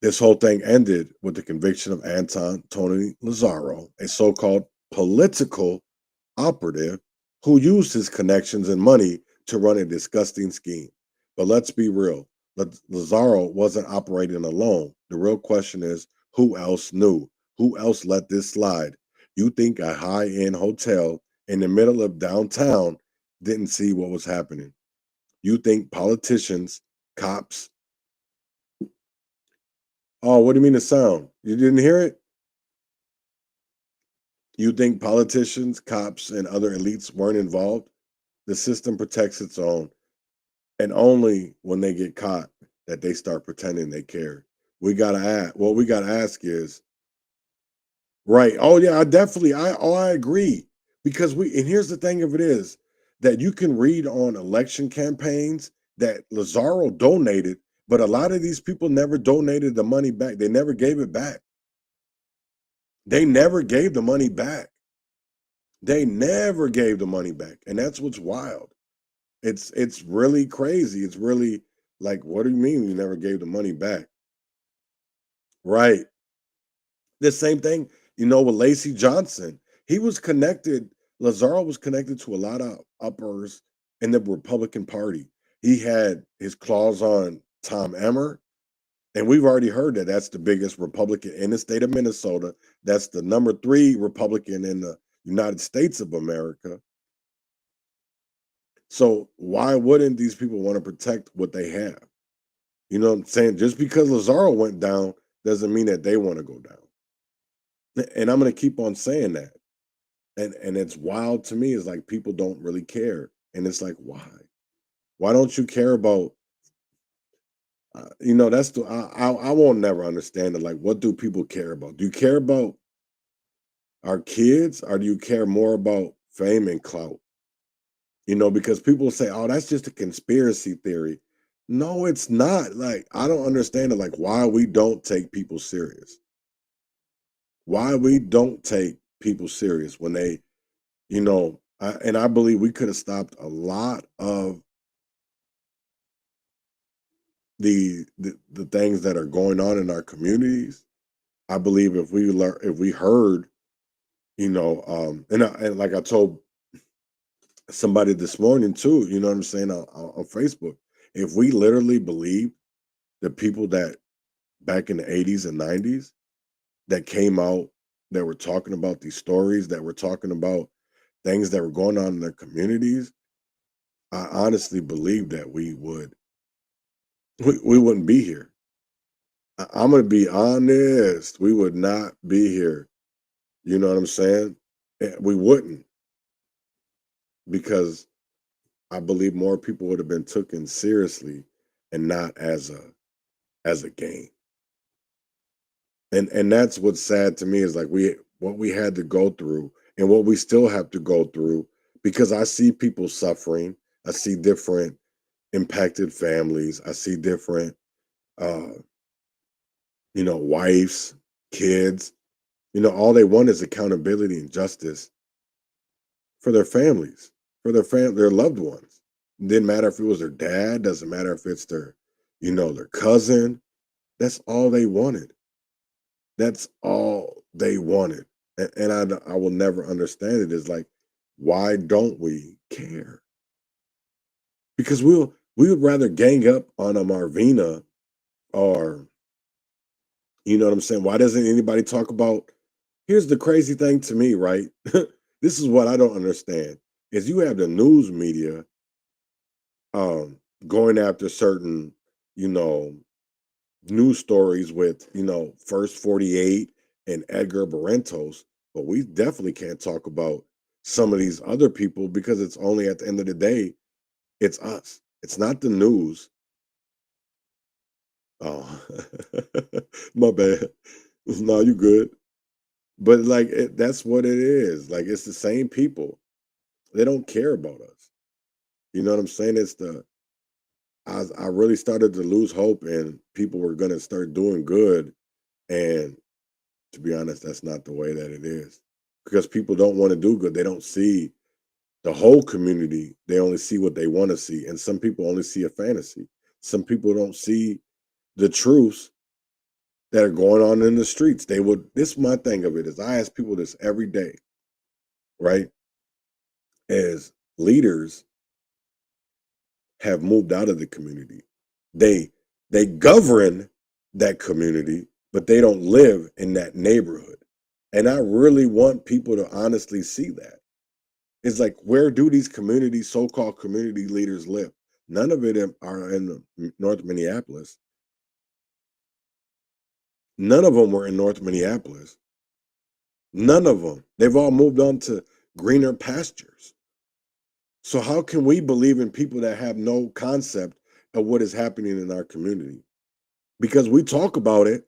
This whole thing ended with the conviction of Anton Tony Lazaro, a so-called political operative who used his connections and money to run a disgusting scheme. But let's be real, Lazaro wasn't operating alone. The real question is, who else knew? Who else let this slide? You think a high-end hotel in the middle of downtown didn't see what was happening? You think politicians, cops... Oh, what do you mean the sound? You didn't hear it? You think politicians, cops, and other elites weren't involved? The system protects its own, and only when they get caught that they start pretending they care. We gotta ask. What we gotta ask is, right? Oh yeah, I agree, because and here's the thing of it is that you can read on election campaigns that Lazaro donated, but a lot of these people never donated the money back. They never gave it back. They never gave the money back. They never gave the money back. And that's what's wild. It's really crazy. It's really like, what do you mean you never gave the money back? Right. The same thing, with Lacey Johnson. He was connected, Lazaro was connected to a lot of uppers in the Republican Party. He had his claws on Tom Emmer. And we've already heard that that's the biggest Republican in the state of Minnesota. That's the number 3 Republican in the United States of America. So why wouldn't these people want to protect what they have? You know what I'm saying? Just because Lazaro went down doesn't mean that they want to go down. And I'm going to keep on saying that. And it's wild to me. It's like people don't really care. And it's like, why? Why don't you care about... that's I won't never understand it. Like, what do people care about? Do you care about our kids, or do you care more about fame and clout? Because people say, oh, that's just a conspiracy theory. No, it's not. Like, I don't understand it. Like, why we don't take people serious. Why we don't take people serious when they, and I believe we could have stopped a lot of the things that are going on in our communities. I believe if we heard, and like I told somebody this morning too, you know what I'm saying, on Facebook, if we literally believe the people that back in the 80s and 90s that came out, that were talking about these stories, that were talking about things that were going on in their communities, I honestly believe that we wouldn't be here. I'm going to be honest. We would not be here. You know what I'm saying? We wouldn't. Because I believe more people would have been taken seriously and not as a game. And that's what's sad to me is like what we had to go through and what we still have to go through, because I see people suffering. I see different impacted families. I see different wives, kids, all they want is accountability and justice for their families, for their loved ones. It didn't matter if it was their dad, doesn't matter if it's their cousin. That's all they wanted. That's all they wanted. And I will never understand it. Is like, why don't we care? Because we would rather gang up on a Marvina, or, you know what I'm saying? Why doesn't anybody talk about... Here's the crazy thing to me, right? This is what I don't understand, is you have the news media going after certain, news stories with, First 48 and Edgar Barrentos, but we definitely can't talk about some of these other people, because it's only at the end of the day, it's us. It's not the news. Oh, my bad. No, you good. But like, that's what it is. Like, it's the same people. They don't care about us. You know what I'm saying? I really started to lose hope, and people were going to start doing good. And to be honest, that's not the way that it is, because people don't want to do good. They don't see the whole community, they only see what they want to see. And some people only see a fantasy. Some people don't see the truths that are going on in the streets. This is my thing of it is I ask people this every day, right? As leaders have moved out of the community. They govern that community, but they don't live in that neighborhood. And I really want people to honestly see that. It's like, where do these so-called community leaders live? None of it are in North Minneapolis. None of them were in North Minneapolis. None of them. They've all moved on to greener pastures. So how can we believe in people that have no concept of what is happening in our community? Because we talk about it,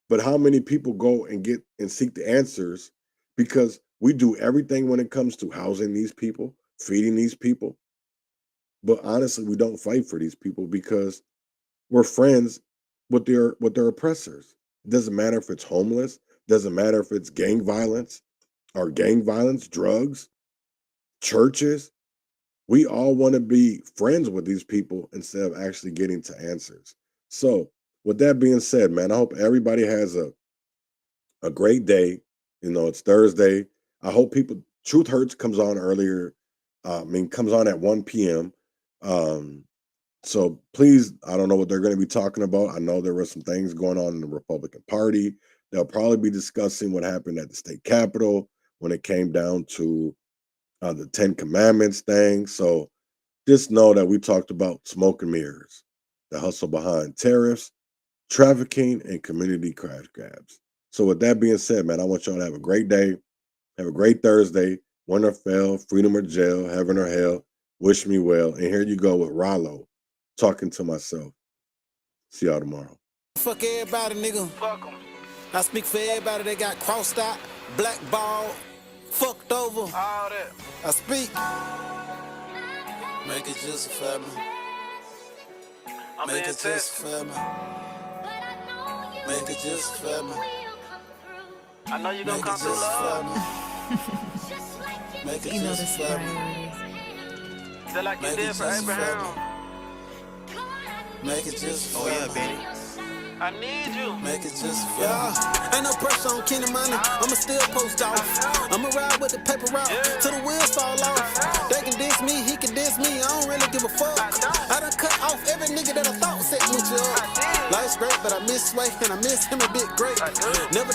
but how many people go and get and seek the answers? Because we do everything when it comes to housing these people, feeding these people. But honestly, we don't fight for these people because we're friends with their oppressors. It doesn't matter if it's homeless, doesn't matter if it's gang violence, drugs, churches. We all want to be friends with these people instead of actually getting to answers. So with that being said, man, I hope everybody has a great day. It's Thursday. I hope Truth Hurts comes on earlier. Comes on at 1 p.m. So please, I don't know what they're going to be talking about. I know there were some things going on in the Republican Party. They'll probably be discussing what happened at the state capitol when it came down to the 10 Commandments thing. So just know that we talked about smoke and mirrors, the hustle behind tariffs, trafficking, and community crash grabs. So with that being said, man, I want y'all to have a great day. Have a great Thursday. Win or fail, freedom or jail, heaven or hell. Wish me well. And here you go with Rollo talking to myself. See y'all tomorrow. Fuck everybody, nigga. Fuck them. I speak for everybody that got crossed out, blackballed, fucked over. All that. I speak. Make it just a family. Make it just a family. Make it just a family. I know you're gonna come through love. Make it just a family. Feel like you did for Abraham. Make it just a family. Oh yeah, baby. I need you. Make it just a family. Ain't no pressure on Kenny money. I'ma still post off. I'ma ride with the paper route till the wheels fall off. They can diss me, he can diss me. I don't really give a fuck. I done cut off every nigga that I thought set me up. Life's great, but I miss Sway and I miss him a bit great. Never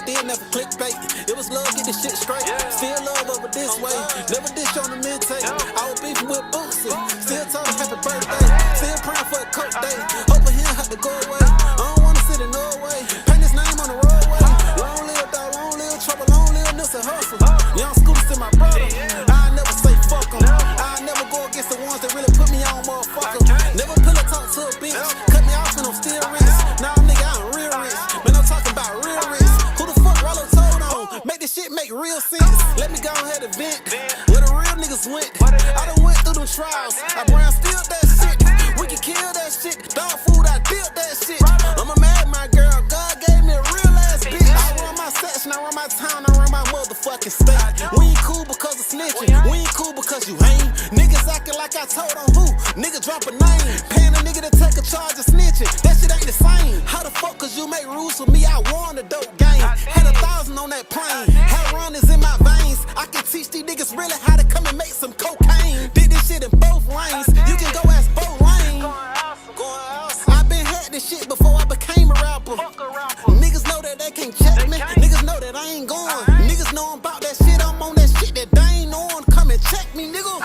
clickbait. It was love, get this shit straight. Still love over this way. Never dish on the mid-take. I was beefing with Bootsy. Still told him happy birthday. Still praying for a coat day. Hoping he'll have to go away. I don't wanna sit in Norway. Paint his name on the roadway. Long live dog, long live trouble, long live Nipsey Hussle. Young Scooters to my brother. I never say fuck em. I never go against the ones that really put me on, motherfucker. Never pillow talk to a bitch. Cut me off and I'm still rich. Now nigga, I'm real rich. Man, I'm talking about real rich. Who the fuck Rollo told on? Make this shit make real sense. Let me go ahead and vent. Where the real niggas went. I done went through them trials. I brown still that shit. We can kill that shit. Dog food, I built that shit. I'm a mad my girl. God gave me a real ass bitch. I run my section, I run my town, I run my motherfucking state. We ain't cool because of snitching. We ain't cool because you ain't. Niggas acting like I told on who. Nigga drop a name. Paying a nigga to take a charge of snitching. That shit ain't the same. How the fuck cause you make rules for me? I won the dope game. Had 1,000 on that plane. Had runners in my veins. I can teach these niggas really how to come and make some cocaine. Did this shit in both lanes. You can go ask both lanes. I been had this shit before I became a rapper. Niggas know that they can't check me. Niggas know that I ain't going. Niggas know I'm about that shit. I'm on that shit that they ain't on. Come and check me, nigga.